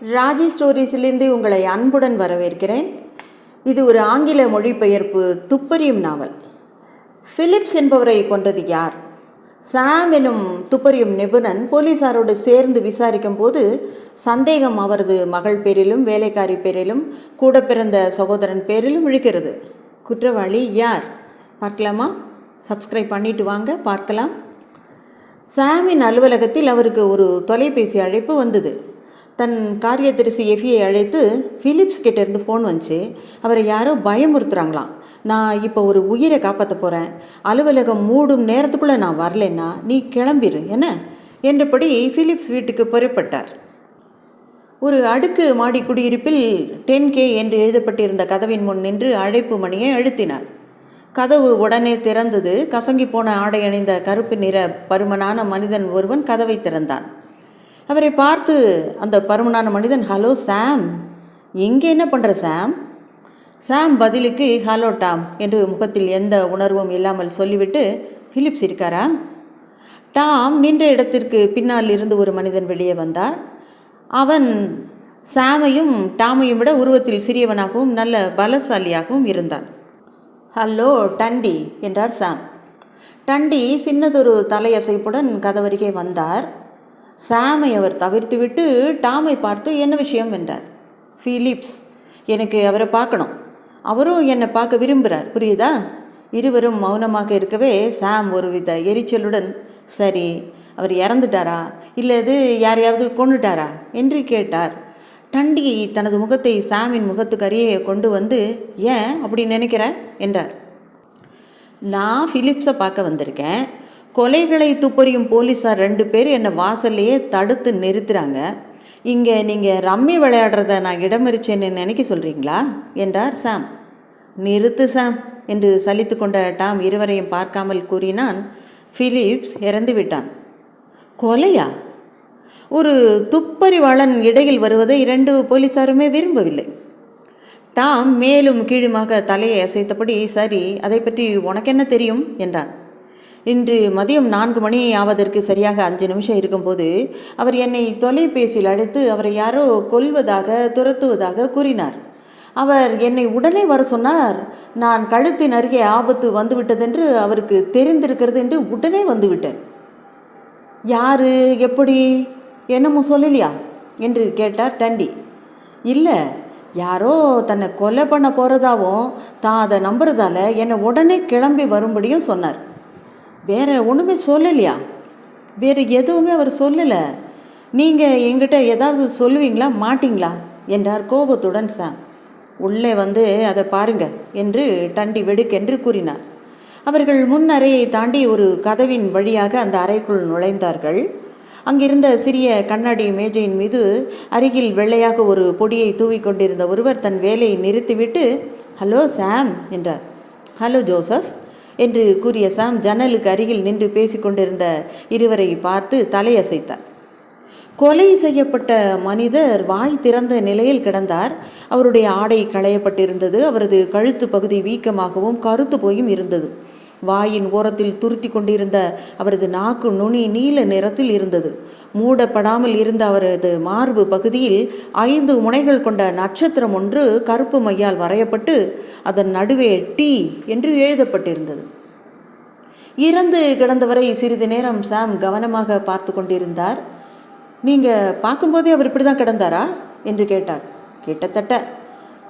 ராஜி ஸ்டோரிஸிலிருந்து உங்களை அன்புடன் வரவேற்கிறேன். இது ஒரு ஆங்கில மொழிபெயர்ப்பு துப்பறியும் நாவல். பிலிப்ஸ் என்பவரை கொன்றது யார்? சாம் எனும் துப்பறியும் நிபுணன் போலீசாரோடு சேர்ந்து விசாரிக்கும் போது சந்தேகம் அவரது மகள் பேரிலும் வேலைக்காரி பேரிலும் கூட பிறந்த சகோதரன் பேரிலும் இழுக்கிறது. குற்றவாளி யார் பார்க்கலாமா? சப்ஸ்கிரைப் பண்ணிட்டு வாங்க பார்க்கலாம். சாமின் அலுவலகத்தில் அவருக்கு ஒரு தொலைபேசி அழைப்பு வந்தது. தன் காரியதரிசி எஃபியை அழைத்து பிலிப்ஸ் கிட்டேருந்து ஃபோன் வந்துச்சு. அவரை யாரோ பயமுறுத்துகிறாங்களாம். நான் இப்போ ஒரு உயிரை காப்பாற்ற போகிறேன், அலுவலகம் மூடும் நேரத்துக்குள்ளே நான் வரலன்னா நீ கிளம்பிடு என்ன என்றபடி பிலிப்ஸ் வீட்டுக்கு புறப்பட்டார். ஒரு அடுக்கு மாடி குடியிருப்பில் 10K என்று எழுதப்பட்டிருந்த கதவின் முன் நின்று அழைப்பு மணியை அழுத்தினார். கதவு உடனே திறந்தது. கசங்கி போன ஆடை அணிந்த கருப்பு நிற பருமனான மனிதன் ஒருவன் கதவை திறந்தான். அவரை பார்த்து அந்த பருமனான மனிதன், ஹலோ சாம், இங்கே என்ன பண்ணுற சாம்? சாம் பதிலுக்கு ஹலோ டாம் என்று முகத்தில் எந்த உணர்வும் இல்லாமல் சொல்லிவிட்டு, பிலிப்ஸ் இருக்காரா? டாம் நின்ற இடத்திற்கு பின்னால் இருந்து ஒரு மனிதன் வெளியே வந்தார். அவன் சாமையும் டாமையும் விட உருவத்தில் சிறியவனாகவும் நல்ல பலசாலியாகவும் இருந்தான். ஹலோ டண்டி என்றார் சாம். டண்டி சின்னதொரு தலையசைப்புடன் கதவருகே வந்தார். சாமை அவர் தவிர்த்துவிட்டு டாமை பார்த்து என்ன விஷயம் என்றார். பிலிப்ஸ், எனக்கு அவரை பார்க்கணும், அவரும் என்னை பார்க்க விரும்புகிறார், புரியுதா? இருவரும் மௌனமாக இருக்கவே சாம் ஒருவித எரிச்சலுடன், சரி, அவர் இறந்துட்டாரா இல்லது யாரையாவது கொண்டுட்டாரா என்று கேட்டார். டண்டி தனது முகத்தை சாமின் முகத்துக்கு அருகே கொண்டு வந்து, ஏன் அப்படி நினைக்கிற என்றார். நான் பிலிப்ஸை பார்க்க வந்திருக்கேன். கொலைகளை துப்பறியும் போலீஸார் 2 பேர் என்னை வாசல்லையே தடுத்து நிறுத்துகிறாங்க. இங்கே நீங்கள் ரம்மி விளையாடுறத நான் இடமறிச்சேன்னு நினைக்க சொல்கிறீங்களா என்றார் சாம். நிறுத்து சாம் என்று சலித்து கொண்ட டாம் இருவரையும் பார்க்காமல் கூறினான். பிலிப்ஸ் இறந்து விட்டான். கொலையா? ஒரு துப்பறிவாளன் இடையில் வருவதை 2 போலீஸாருமே விரும்பவில்லை. டாம் மேலும் கீழுமாக தலையை அசைத்தபடி, சரி, அதை பற்றி உனக்கு என்ன தெரியும் என்றான். இன்று மதியம் 4 மணி ஆவதற்கு சரியாக 5 நிமிஷம் இருக்கும்போது அவர் என்னை தொலைபேசியில் அழைத்து அவரை யாரோ கொல்வதாக துரத்துவதாக கூறினார். அவர் என்னை உடனே வர சொன்னார். நான் கழுத்தின் அருகே ஆபத்து வந்துவிட்டதென்று அவருக்கு தெரிந்திருக்கிறது என்று உடனே வந்துவிட்டேன். யாரு, எப்படி, என்னமோ சொல்லலையா என்று கேட்டார் டண்டி. இல்லை, யாரோ தன்னை கொலை பண்ண போகிறதாவும் தான் அதை நம்புறதால என்னை உடனே கிளம்பி வரும்படியும் சொன்னார். வேறு ஒன்றுமே சொல்லலையா? வேறு எதுவுமே அவர் சொல்லலை. நீங்கள் எங்கிட்ட ஏதாவது சொல்லுவீங்களா மாட்டிங்களா என்றார் கோபத்துடன் சாம். உள்ளே வந்து அதை பாருங்க என்று டண்டி வெடுக்கென்று கூறினார். அவர்கள் முன் அறையை தாண்டி ஒரு கதவின் வழியாக அந்த அறைக்குள் நுழைந்தார்கள். அங்கிருந்த சிறிய கண்ணாடி மேஜையின் மீது அருகில் வெள்ளையாக ஒரு பொடியை தூவி கொண்டிருந்த ஒருவர் தன் வேலையை நிறுத்திவிட்டு, ஹலோ சாம் என்றார். ஹலோ ஜோசப் என்று கூறிய சாம் ஜன்னலுக்கு அருகில் நின்று பேசிக்கொண்டிருந்த இருவரை பார்த்து தலையசைத்தார். கொலை செய்யப்பட்ட மனிதர் வாய் திறந்த நிலையில் கிடந்தார். அவருடைய ஆடை களையப்பட்டிருந்தது. அவரது கழுத்து பகுதி வீக்கமாகவும் கருத்து போயும் இருந்தது. வாயின் ஓரத்தில் துருத்தி கொண்டிருந்த அவரது நாக்கு நுனி நீல நிறத்தில் இருந்தது. மூடப்படாமல் இருந்த அவரது மார்பு பகுதியில் 5 முனைகள் கொண்ட நட்சத்திரம் ஒன்று கருப்பு மையால் வரையப்பட்டு அதன் நடுவே டி என்று எழுதப்பட்டிருந்தது. இறந்து கிடந்தவரை சிறிது நேரம் சாம் கவனமாக பார்த்து கொண்டிருந்தார். நீங்கள் பார்க்கும்போதே அவர் இப்படி தான் கிடந்தாரா என்று கேட்டார். கிட்டத்தட்ட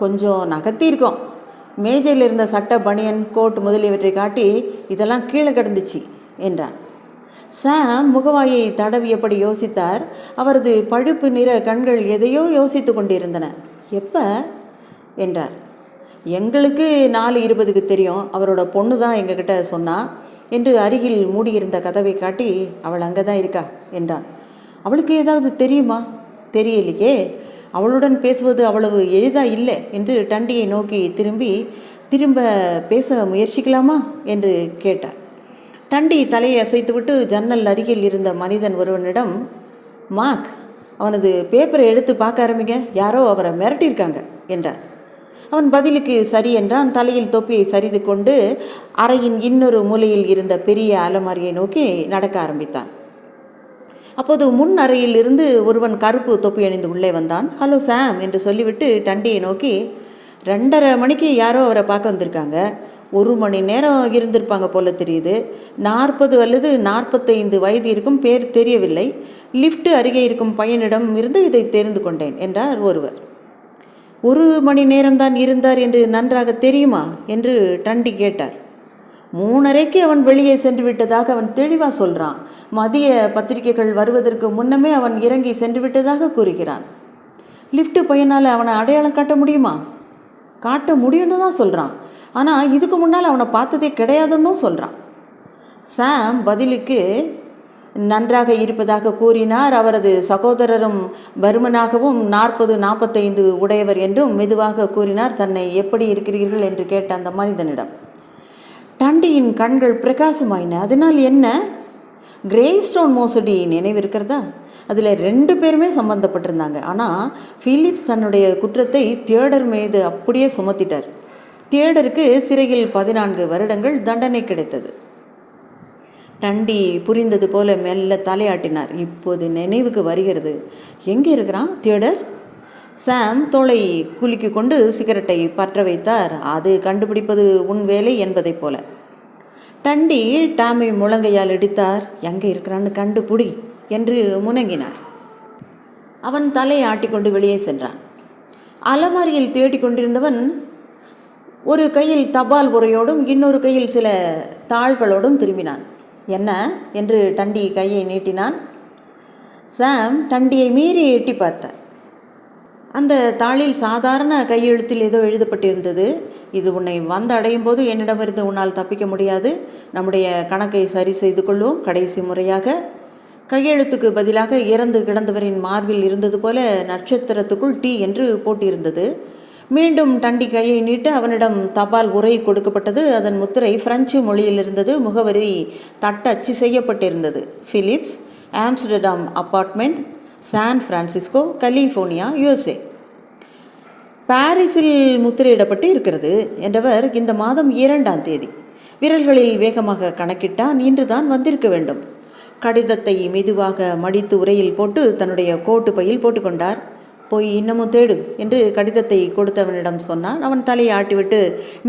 கொஞ்சம் நகர்த்தியிருக்கோம். மேஜையில் இருந்த சட்டை, பனியன், கோட் முதலியவற்றை காட்டி இதெல்லாம் கீழே கிடந்துச்சு என்றார். சாம் முகவாயை தடவியபடி யோசித்தார். அவரது பழுப்பு நிற கண்கள் எதையோ யோசித்து கொண்டிருந்தன. எப்போ என்றார். எங்களுக்கு 4:20க்கு தெரியும். அவரோட பொண்ணு தான் எங்ககிட்ட சொன்னா என்று அருகில் மூடியிருந்த கதவை காட்டி, அவள் அங்கே தான் இருக்கா என்றான். அவளுக்கு ஏதாவது தெரியுமா? தெரியலையே. அவளுடன் பேசுவது அவ்வளவு எளிதாக இல்லை என்று டண்டியை நோக்கி திரும்ப பேச முயற்சிக்கலாமா என்று கேட்டார். டண்டி தலையை அசைத்துவிட்டு ஜன்னல் அருகில் இருந்த மனிதன் ஒருவனிடம், மார்க், அவனது பேப்பரை எடுத்து பார்க்க ஆரம்பிங்க, யாரோ அவரை மிரட்டியிருக்காங்க என்றார். அவன் பதிலுக்கு சரி என்றான். தலையில் தொப்பியை சரிது கொண்டு அறையின் இன்னொரு மூலையில் இருந்த பெரிய அலமாரியை நோக்கி நடக்க ஆரம்பித்தான். அப்போது முன் அறையில் இருந்து ஒருவன் கருப்பு தொப்பி அணிந்து உள்ளே வந்தான். ஹலோ சாம் என்று சொல்லிவிட்டு டண்டியை நோக்கி, 2:30 மணிக்கு யாரோ அவரை பார்க்க வந்திருக்காங்க. 1 மணி நேரம் இருந்திருப்பாங்க போல தெரியுது. 40 அல்லது 45 வயது இருக்கும், பேர் தெரியவில்லை. லிஃப்ட் அருகே இருக்கும் பையனிடம் இருந்து இதை தெரிந்து கொண்டேன் என்றார் ஒருவர். 1 மணி நேரம்தான் இருந்தார் என்று நன்றாக தெரியுமா என்று டண்டி கேட்டார். 3:30க்கு அவன் வெளியே சென்று விட்டதாக அவன் தெளிவாக சொல்கிறான். மதிய பத்திரிகைகள் வருவதற்கு முன்னமே அவன் இறங்கி சென்று விட்டதாக கூறுகிறான். லிஃப்ட் பையனால் அவனை அடையாளம் காட்ட முடியுமா? காட்ட முடியும்னு தான் சொல்கிறான். ஆனால் இதுக்கு முன்னால் அவனை பார்த்ததே கிடையாதுன்னு சொல்கிறான். சாம் பதிலுக்கு நன்றாக இருப்பதாக கூறினார். அவரது சகோதரரும் பருமனாகவும் 40-45 உடையவர் என்றும் மெதுவாக கூறினார். தன்னை எப்படி இருக்கிறீர்கள் என்று கேட்ட அந்த மனிதனிடம் டண்டியின் கண்கள் பிரகாசமாயின. அதனால் என்ன? கிரேஸ்டோன் மோசடி நினைவு இருக்கிறதா? அதில் 2 பேருமே சம்பந்தப்பட்டிருந்தாங்க. ஆனால் ஃபிலிப்ஸ் தன்னுடைய குற்றத்தை தியோடர் மீது அப்படியே சுமத்திட்டார். தியோடருக்கு சிறையில் 14 வருடங்கள் தண்டனை கிடைத்தது. டண்டி புரிந்தது போல மெல்ல தலையாட்டினார். இப்போது நினைவுக்கு வருகிறது. எங்கே இருக்கிறான் தியோடர்? சாம் தோளை குலுக்கி கொண்டு சிகரெட்டை பற்ற வைத்தார். அது கண்டுபிடிப்பது உன் வேலை என்பதை போல. டண்டி டாமை முழங்கையால் இடித்தார். எங்கே இருக்கிறான்னு கண்டுபிடி என்று முனங்கினார். அவன் தலையை ஆட்டிக்கொண்டு வெளியே சென்றான். அலமாரியில் தேடிக்கொண்டிருந்தவன் ஒரு கையில் தபால் உரையோடும் இன்னொரு கையில் சில தாள்களோடும் திரும்பினான். என்ன என்று டண்டி கையை நீட்டினான். சாம் டண்டியை மீறி எட்டி பார்த்தார். அந்த தாளில் சாதாரண கையெழுத்தில் ஏதோ எழுதப்பட்டிருந்தது. இது உன்னை வந்து அடையும் போது என்னிடமிருந்து உன்னால் தப்பிக்க முடியாது. நம்முடைய கணக்கை சரி செய்து கொள்வோம். கடைசி முறையாக. கையெழுத்துக்கு பதிலாக இறந்து கிடந்தவரின் மார்பில் இருந்தது போல நட்சத்திரத்துக்குள் டி என்று போட்டிருந்தது. மீண்டும் டண்டி கையை நீட்ட அவனிடம் தபால் உரை கொடுக்கப்பட்டது. அதன் முத்திரை பிரெஞ்சு மொழியில் இருந்தது. முகவரி தட்டச்சு செய்யப்பட்டிருந்தது. Philips, Amsterdam apartment, San Francisco, California, USA. பாரிஸில் முத்திரையிடப்பட்டு இருக்கிறது என்றவர் இந்த மாதம் 2ஆம் தேதி. விரல்களில் வேகமாக கணக்கிட்டான். இன்றுதான் வந்திருக்க வேண்டும். கடிதத்தை மெதுவாக மடித்து உரையில் போட்டு தன்னுடைய கோட்டு பையில் போட்டுக்கொண்டார். போய் இன்னமும் தேடு என்று கடிதத்தை கொடுத்தவனிடம் சொன்னான். அவன் தலையை ஆட்டிவிட்டு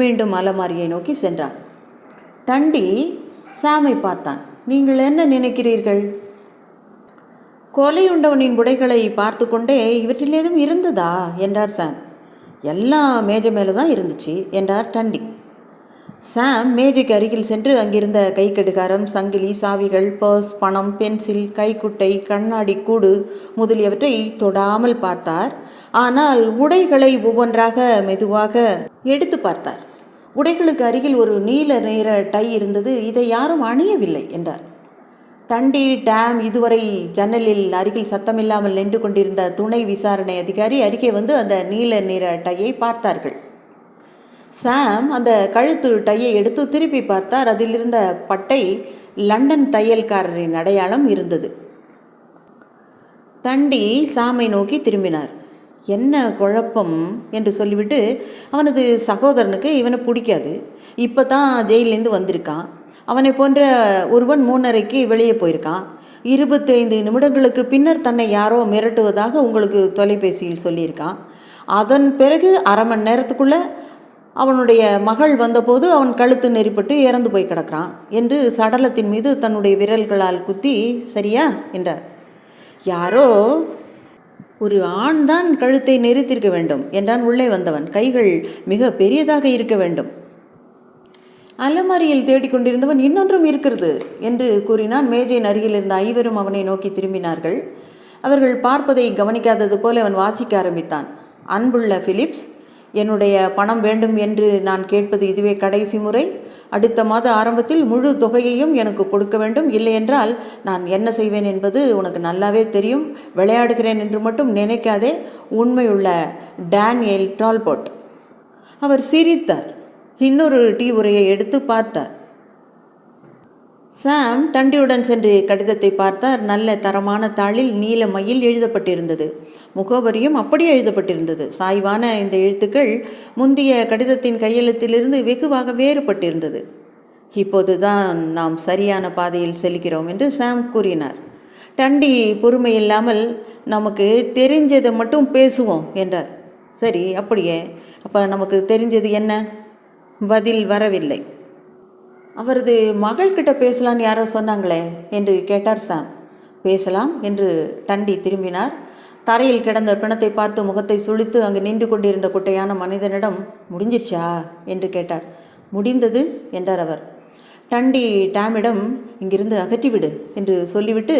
மீண்டும் அலமாரியை நோக்கி சென்றான். டண்டி சாமை பார்த்தான். நீங்கள் என்ன நினைக்கிறீர்கள்? கொலையுண்டவனின் புடைகளை பார்த்து கொண்டே இவற்றில் ஏதும் இருந்ததா என்றார் சாம். எல்லாம் மேஜை மேலே தான் இருந்துச்சு என்றார் டண்டி. சாம் மேஜைக்கு அருகில் சென்று அங்கிருந்த கை கடிகாரம், சங்கிலி, சாவிகள், பர்ஸ், பணம், பென்சில், கைக்குட்டை, கண்ணாடி கூடு முதலியவற்றை தொடாமல் பார்த்தார். ஆனால் உடைகளை ஒவ்வொன்றாக மெதுவாக எடுத்து பார்த்தார். உடைகளுக்கு அருகில் ஒரு நீல நிற டை இருந்தது. இதை யாரும் அணியவில்லை என்றார். டண்டி, டாம் இதுவரை ஜன்னலில் அருகில் சத்தமில்லாமல் நின்று கொண்டிருந்த துணை விசாரணை அதிகாரி அருகே வந்து அந்த நீல நிற டையை பார்த்தார்கள். சாம் அந்த கழுத்து டையை எடுத்து திருப்பி பார்த்தார். அதில் இருந்த பட்டை லண்டன் தையல்காரரின் அடையாளம் இருந்தது. டண்டி சாமை நோக்கி திரும்பினார். என்ன குழப்பம் என்று சொல்லிவிட்டு, அவனது சகோதரனுக்கு இவனை பிடிக்காது. இப்போ தான் ஜெயிலேருந்து வந்திருக்கான். அவனை போன்ற ஒருவன் 3:30க்கு வெளியே போயிருக்கான். 25 நிமிடங்களுக்கு பின்னர் தன்னை யாரோ மிரட்டுவதாக உங்களுக்கு தொலைபேசியில் சொல்லியிருக்கான். அதன் பிறகு அரை மணி நேரத்துக்குள்ளே அவனுடைய மகள் வந்தபோது அவன் கழுத்து நெறிப்பட்டு இறந்து போய் கிடக்கிறான் என்று சடலத்தின் மீது தன்னுடைய விரல்களால் குத்தி, சரியா என்றார். யாரோ ஒரு ஆண் தான் கழுத்தை நெறித்திருக்க வேண்டும் என்றான் உள்ளே வந்தவன். கைகள் மிக பெரியதாக இருக்க வேண்டும். அலமாரியில் தேடிக்கொண்டிருந்தவன் இன்னொன்றும் இருக்கிறது என்று கூறினான். மேஜையின் அருகில் இருந்த 5 அவனை நோக்கி திரும்பினார்கள். அவர்கள் பார்ப்பதை கவனிக்காதது போல அவன் வாசிக்க ஆரம்பித்தான். அன்புள்ள பிலிப்ஸ், என்னுடைய பணம் வேண்டும் என்று நான் கேட்பது இதுவே கடைசி முறை. அடுத்த மாத ஆரம்பத்தில் முழு தொகையையும் எனக்கு கொடுக்க வேண்டும். இல்லையென்றால் நான் என்ன செய்வேன் என்பது உனக்கு நல்லாவே தெரியும். விளையாடுகிறேன் என்று மட்டும் நினைக்காதே. உண்மையுள்ள டேனியல் டால்போட். அவர் சிரித்தார். இன்னொரு டீ உரையை எடுத்து பார்த்தார். சாம் டண்டியுடன் சென்று கடிதத்தை பார்த்தார். நல்ல தரமான தாளில் நீல மையில் எழுதப்பட்டிருந்தது. முகவரியும் அப்படியே எழுதப்பட்டிருந்தது. சாய்வான இந்த எழுத்துக்கள் முந்தைய கடிதத்தின் கையெழுத்திலிருந்து வெகுவாக வேறுபட்டிருந்தது. இப்போதுதான் நாம் சரியான பாதையில் செல்கிறோம் என்று சாம் கூறினார். டண்டி பொறுமை இல்லாமல் நமக்கு தெரிஞ்சதை மட்டும் பேசுவோம் என்றார். சரி, அப்படியே. அப்போ நமக்கு தெரிஞ்சது என்ன? பதில் வரவில்லை. அவரது மகள்கிட்ட பேசலான்னு யாரோ சொன்னாங்களே என்று கேட்டார் சாம். பேசலாம் என்று டண்டி திரும்பினார். தரையில் கிடந்த பிணத்தை பார்த்து முகத்தை சுழித்து அங்கு நின்று கொண்டிருந்த குட்டையான மனிதனிடம், முடிஞ்சிருச்சா என்று கேட்டார். முடிந்தது என்றார் அவர். டண்டி டாமிடம், இங்கிருந்து அகற்றிவிடு என்று சொல்லிவிட்டு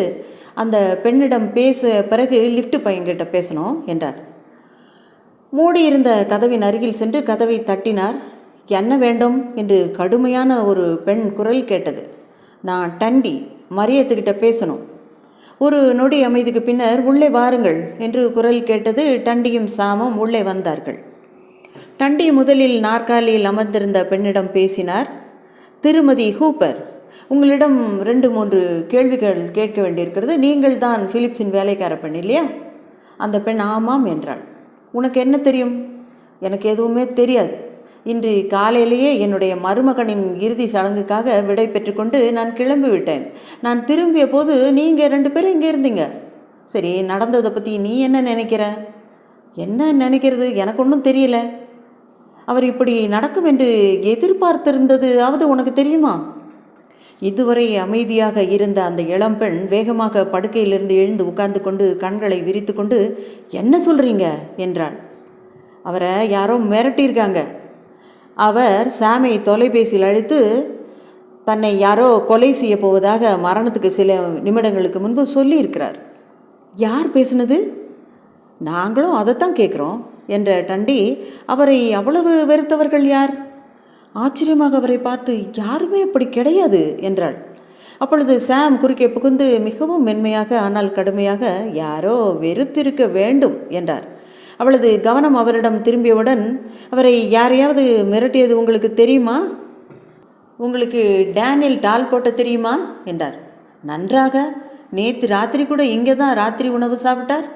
அந்த பெண்ணிடம் பேச பிறகு லிஃப்ட் பையன்கிட்ட பேசணும் என்றார். மூடியிருந்த கதவின் அருகில் சென்று கதவை தட்டினார். என்ன வேண்டும் என்று கடுமையான ஒரு பெண் குரல் கேட்டது. நான் டண்டி, மரியத்துக்கிட்ட பேசணும். ஒரு நொடி அமைதிக்கு பின்னர், உள்ளே வாருங்கள் என்று குரல் கேட்டது. டண்டியும் சாமும் உள்ளே வந்தார்கள். டண்டி முதலில் நாற்காலியில் அமர்ந்திருந்த பெண்ணிடம் பேசினார். திருமதி ஹூப்பர், உங்களிடம் 2-3 கேள்விகள் கேட்க வேண்டியிருக்கிறது. நீங்கள் தான் பிலிப்ஸின் வேலைக்கார பெண் இல்லையா? அந்த பெண் ஆமாம் என்றாள். உனக்கு என்ன தெரியும்? எனக்கு எதுவுமே தெரியாது. இன்று காலையிலேயே என்னுடைய மருமகனின் இறுதி சடங்குக்காக விடை பெற்றுக்கொண்டு நான் கிளம்பி விட்டேன். நான் திரும்பிய போது நீங்கள் 2 பேரும் இங்கே இருந்தீங்க. சரி, நடந்ததை பற்றி நீ என்ன நினைக்கிற? என்ன நினைக்கிறது? எனக்கு ஒன்றும் தெரியல. அவர் இப்படி நடக்கும் என்று எதிர்பார்த்திருந்ததாவது உனக்கு தெரியுமா? இதுவரை அமைதியாக இருந்த அந்த இளம்பெண் வேகமாக படுக்கையிலிருந்து எழுந்து உட்கார்ந்து கொண்டு கண்களை விரித்து கொண்டு, என்ன சொல்கிறீங்க என்றாள். அவரை யாரோ மிரட்டியிருக்காங்க. அவர் சாமை தொலைபேசியில் அழைத்து தன்னை யாரோ கொலை செய்ய போவதாக மரணத்துக்கு சில நிமிடங்களுக்கு முன்பு சொல்லியிருக்கிறார். யார் பேசுனது? நாங்களும் அதைத்தான் கேட்குறோம் என்ற டண்டி, அவரை அவ்வளவு வெறுத்தவர்கள் யார்? ஆச்சரியமாக அவரை பார்த்து, யாருமே அப்படி கிடையாது என்றாள். அப்பொழுது சாம் குறுக்கே புகுந்து மிகவும் மென்மையாக ஆனால் கடுமையாக, யாரோ வெறுத்திருக்க வேண்டும் என்றார். அவளது கவனம் அவரிடம் திரும்பியவுடன், அவரை யாரையாவது மிரட்டியது உங்களுக்கு தெரியுமா? உங்களுக்கு டேனியல் டால்போர்ட்டை தெரியுமா என்றார். நன்றாக. நேற்று ராத்திரி கூட இங்கே தான் ராத்திரி உணவு சாப்பிட்டார்.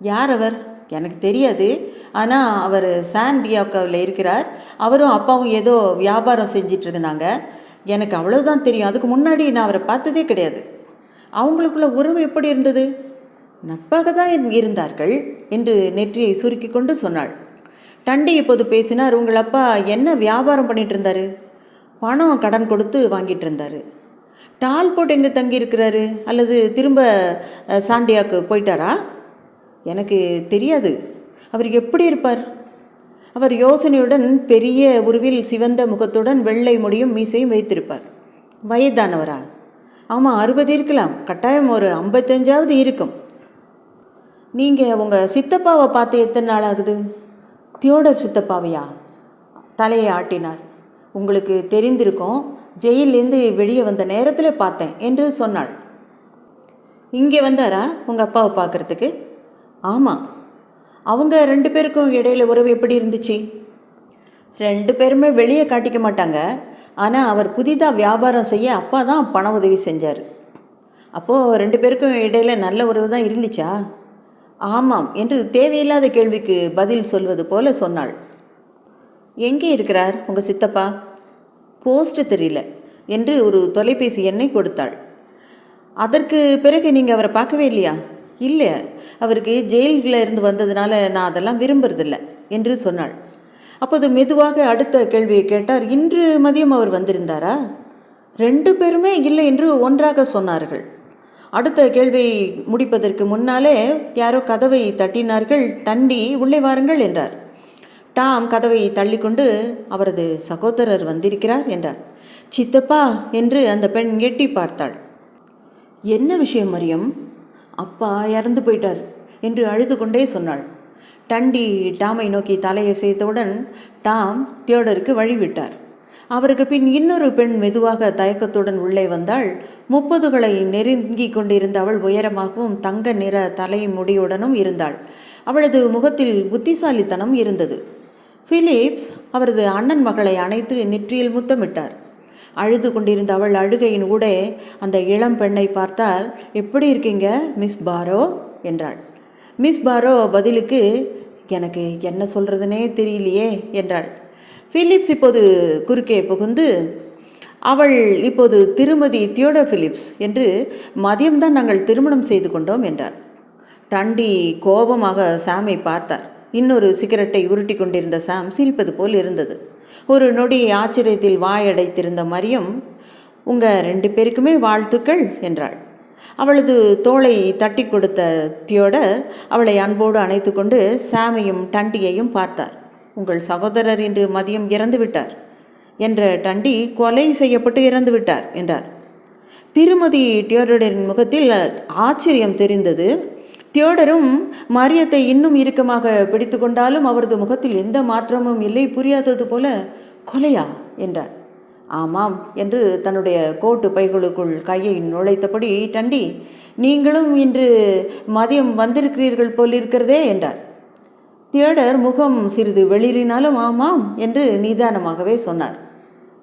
யார் அவர்? எனக்கு தெரியாது. ஆனால் அவர் சான் டியாக்கோவில் இருக்கிறார். அவரும் அப்பாவும் ஏதோ வியாபாரம் செஞ்சிட்ருந்தாங்க. எனக்கு அவ்வளோதான் தெரியும். அதுக்கு முன்னாடி நான் அவரை பார்த்ததே கிடையாது. அவங்களுக்குள்ள உறவு எப்படி இருந்தது? நட்பாக தான் இருந்தார்கள் என்று நெற்றியை சுருக்கி கொண்டு சொன்னாள். டண்டி இப்போது பேசினார். உங்கள் அப்பா என்ன வியாபாரம் பண்ணிகிட்டு இருந்தார்? பணம் கடன் கொடுத்து வாங்கிட்டு இருந்தார். டால்போர்ட் எங்கே தங்கியிருக்கிறாரு? அல்லது திரும்ப சாண்டியாக்கு போயிட்டாரா? எனக்கு தெரியாது. அவர் எப்படி இருப்பார்? அவர் யோசனையுடன் பெரிய உருவில் சிவந்த முகத்துடன் வெள்ளை முடியும் மீசையும் வைத்திருப்பார். வயதானவரா? ஆமாம், 60 இருக்கலாம். கட்டாயம் ஒரு 55ஆவது இருக்கும். நீங்கள் உங்கள் சித்தப்பாவை பார்த்து எத்தனை நாள் ஆகுது? தியோடர் சித்தப்பாவையா? தலையை ஆட்டினார். உங்களுக்கு தெரிந்திருக்கும், ஜெயிலேருந்து வெளியே வந்த நேரத்தில் பார்த்தேன் என்று சொன்னாள். இங்கே வந்தாரா உங்கள் அப்பாவை பார்க்குறதுக்கு? ஆமாம். அவங்க 2 பேருக்கும் இடையில உறவு எப்படி இருந்துச்சு? 2 பேருமே வெளியே காட்டிக்க மாட்டாங்க. ஆனால் அவர் புதிதாக வியாபாரம் செய்ய அப்பா தான் பண உதவி செஞ்சார். அப்போது 2 பேருக்கும் இடையில நல்ல உறவு தான் இருந்துச்சா? ஆமாம் என்று தேவையில்லாத கேள்விக்கு பதில் சொல்வது போல சொன்னாள். எங்கே இருக்கிறார் உங்கள் சித்தப்பா? போஸ்ட்டு தெரியல என்று ஒரு தொலைபேசி எண்ணை கொடுத்தாள். அதற்கு பிறகு நீங்கள் அவரை பார்க்கவே இல்லையா? இல்லை, அவருக்கு ஜெயிலில் இருந்து வந்ததுனால நான் அதெல்லாம் விரும்புறதில்லை என்று சொன்னாள். அப்போது மெதுவாக அடுத்த கேள்வியை கேட்டார். இன்று மதியம் அவர் வந்திருந்தாரா? 2 பேருமே இல்லை என்று ஒன்றாக சொன்னார்கள். அடுத்த கேள்வியை முடிப்பதற்கு முன்னாலே யாரோ கதவை தட்டினார்கள். டண்டி, உள்ளே வாருங்கள் என்றார். டாம் கதவை தள்ளிக்கொண்டு, அவரது சகோதரர் வந்திருக்கிறார் என்றார். சித்தப்பா என்று அந்த பெண் எட்டி பார்த்தாள். என்ன விஷயம் மரியம்? அப்பா இறந்து போயிட்டார் என்று அழுது கொண்டே சொன்னாள். டண்டி டாமை நோக்கி தலையசைத்தவுடன் டாம் தியோடருக்கு வழிவிட்டார். அவருக்கு பின் இன்னொரு பெண் மெதுவாக தயக்கத்துடன் உள்ளே வந்தாள். 30களை நெருங்கி கொண்டிருந்த அவள் உயரமாகவும் தங்க நிற தலை முடியுடனும் இருந்தாள். அவளது முகத்தில் புத்திசாலித்தனம் இருந்தது. பிலிப்ஸ் அவரது அண்ணன் மகளை அணைத்து நெற்றியில் முத்தமிட்டார். அழுது கொண்டிருந்த அவள் அழுகையின் ஊடே அந்த இளம் பெண்ணை பார்த்தால், எப்படி இருக்கீங்க மிஸ் பாரோ என்றாள். மிஸ் பாரோ பதிலுக்கு, எனக்கு என்ன சொல்கிறதுனே தெரியலையே என்றாள். பிலிப்ஸ் இப்போது குறுக்கே புகுந்து, அவள் இப்போது திருமதி தியோடர் பிலிப்ஸ் என்று மதியம்தான் நாங்கள் திருமணம் செய்து கொண்டோம் என்றார். டண்டி கோபமாக சாமை பார்த்தார். இன்னொரு சிகரெட்டை உருட்டி கொண்டிருந்த சாம் சிரிப்பது போல் இருந்தது. ஒரு நொடி ஆச்சரியத்தில் வாயடைத்திருந்த மரியம், உங்கள் 2 பேருக்குமே வாழ்த்துக்கள் என்றாள். அவளது தோளை தட்டி கொடுத்த தியோடர் அவளை அன்போடு அணைத்து கொண்டு சாமையும் டண்டியையும் பார்த்தார். உங்கள் சகோதரர் இன்று மதியம் இறந்து விட்டார் என்ற டண்டி கொலை செய்யப்பட்டு இறந்து விட்டார் என்றார். திருமதி தியோடரின் முகத்தில் ஆச்சரியம் தெரிந்தது. தியோடரும் மரியத்தை இன்னும் இறுக்கமாக பிடித்து கொண்டாலும் அவரது முகத்தில் எந்த மாற்றமும் இல்லை. புரியாதது போல, கொலையா என்றார். ஆமாம் என்று தன்னுடைய கோட்டு பைகளுக்குள் கையை நுழைத்தபடி, டண்டி, நீங்களும் இன்று மதியம் வந்திருக்கிறீர்கள் போலிருக்கிறதே என்றார். தியோடர் முகம் சிறிது வெளிரினாலும் ஆமாம் என்று நிதானமாகவே சொன்னார்.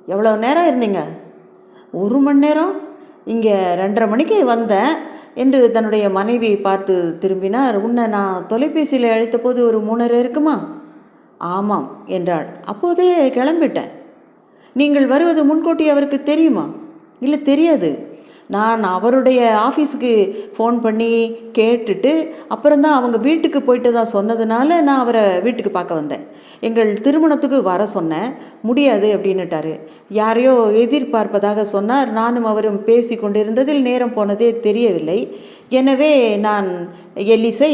எவ்வளோ நேரம் இருந்தீங்க? 1 மணி நேரம். இங்கே 2:30 மணிக்கு வந்தேன் என்று தன்னுடைய மனைவியை பார்த்து திரும்பினார். உன்னை நான் தொலைபேசியில் அழைத்த போது ஒரு 3:30 இருக்குமா? ஆமாம் என்றாள். அப்போதே கிளம்பிட்டேன். நீங்கள் வருவது முன்கூட்டி அவருக்கு தெரியுமா? இல்லை, தெரியாது. நான் அவருடைய ஆஃபீஸுக்கு ஃபோன் பண்ணி கேட்டுட்டு அப்புறம்தான் அவங்க வீட்டுக்கு போயிட்டு தான் சொன்னதுனால நான் அவரை வீட்டுக்கு பார்க்க வந்தேன். எங்கள் திருமணத்துக்கு வர சொன்னேன், முடியாது அப்படின்னுட்டார். யாரையோ எதிர்பார்ப்பதாக சொன்னார். நானும் அவரும் பேசி கொண்டிருந்ததில் நேரம் போனதே தெரியவில்லை. எனவே நான் எலிசை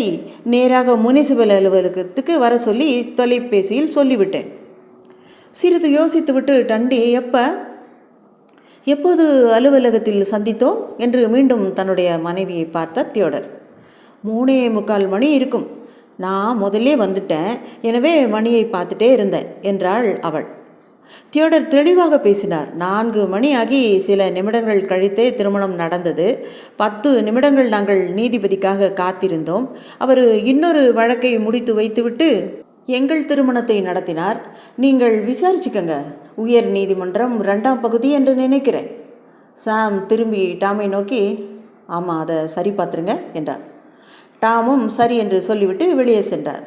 நேராக முனிசிபல் அலுவலகத்துக்கு வர சொல்லி தொலைபேசியில் சொல்லிவிட்டேன். சிறிது யோசித்துவிட்டு டண்டி, எப்போது அலுவலகத்தில் சந்தித்தோம் என்று மீண்டும் தன்னுடைய மனைவியை பார்த்தார் தியோடர். 3:45 மணி இருக்கும். நான் முதல்லே வந்துட்டேன், எனவே மணியை பார்த்துட்டே இருந்தேன் என்றாள் அவள். தியோடர் தெளிவாக பேசினார். 4 மணி ஆகி சில நிமிடங்கள் கழித்தே திருமணம் நடந்தது. 10 நிமிடங்கள் நாங்கள் நீதிபதிக்காக காத்திருந்தோம். அவர் இன்னொரு வழக்கை முடித்து வைத்துவிட்டு எங்கள் திருமணத்தை நடத்தினார். நீங்கள் விசாரிச்சுக்கங்க, உயர் நீதிமன்றம் 2ஆம் பகுதி என்று நினைக்கிறேன். சாம் திரும்பி டாமை நோக்கி, ஆமாம், அதை சரி பார்த்துருங்க என்றார். டாமும் சரி என்று சொல்லிவிட்டு வெளியே சென்றார்.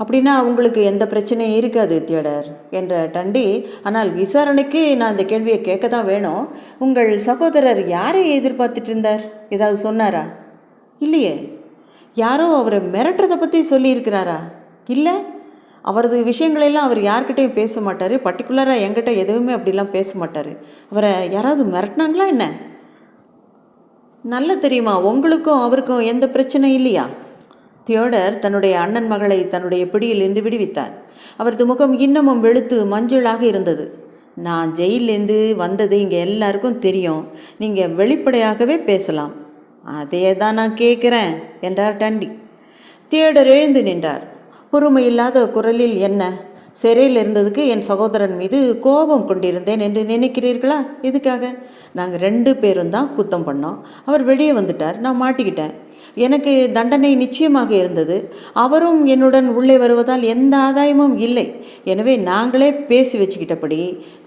அப்படின்னா உங்களுக்கு எந்த பிரச்சனையும் இருக்காது தியோடர் என்ற டண்டி, ஆனால் விசாரணைக்கு நான் இந்த கேள்வியை கேட்க தான் வேணும். உங்கள் சகோதரர் யாரை எதிர்பார்த்துட்டு இருந்தார்? ஏதாவது சொன்னாரா? இல்லையே. யாரோ அவரை மிரட்டுறதை பற்றி சொல்லியிருக்கிறாரா? இல்லை. அவரது விஷயங்களெல்லாம் அவர் யார்கிட்டையும் பேச மாட்டார். பர்டிகுலராக என்கிட்ட எதுவுமே அப்படிலாம் பேச மாட்டார். அவரை யாராவது மிரட்டினாங்களா என்ன? நல்லா தெரியுமா? உங்களுக்கும் அவருக்கும் எந்த பிரச்சனையும் இல்லையா? தியோடர் தன்னுடைய அண்ணன் மகளை தன்னுடைய பிடியிலிருந்து விடுவித்தார். அவரது முகம் இன்னமும் வெளுத்து மஞ்சளாக இருந்தது. நான் ஜெயிலேருந்து வந்தது இங்கே எல்லாருக்கும் தெரியும். நீங்கள் வெளிப்படையாகவே பேசலாம். அதே தான் நான் கேட்குறேன் என்றார் டண்டி. தியோடர் எழுந்து நின்றார். பொறுமையில்லாத குரலில், என்ன, சிறையில் இருந்ததுக்கு என் சகோதரன் மீது கோபம் கொண்டிருந்தேன் என்று நினைக்கிறீர்களா? எதுக்காக? நாங்கள் 2 பேரும் தான் குத்தம் பண்ணோம். அவர் வெளியே வந்துட்டார், நான் மாட்டிக்கிட்டேன். எனக்கு தண்டனை நிச்சயமாக இருந்தது. அவரும் என்னுடன் உள்ளே வருவதால் எந்த ஆதாயமும் இல்லை. எனவே நாங்களே பேசி வச்சுக்கிட்டபடி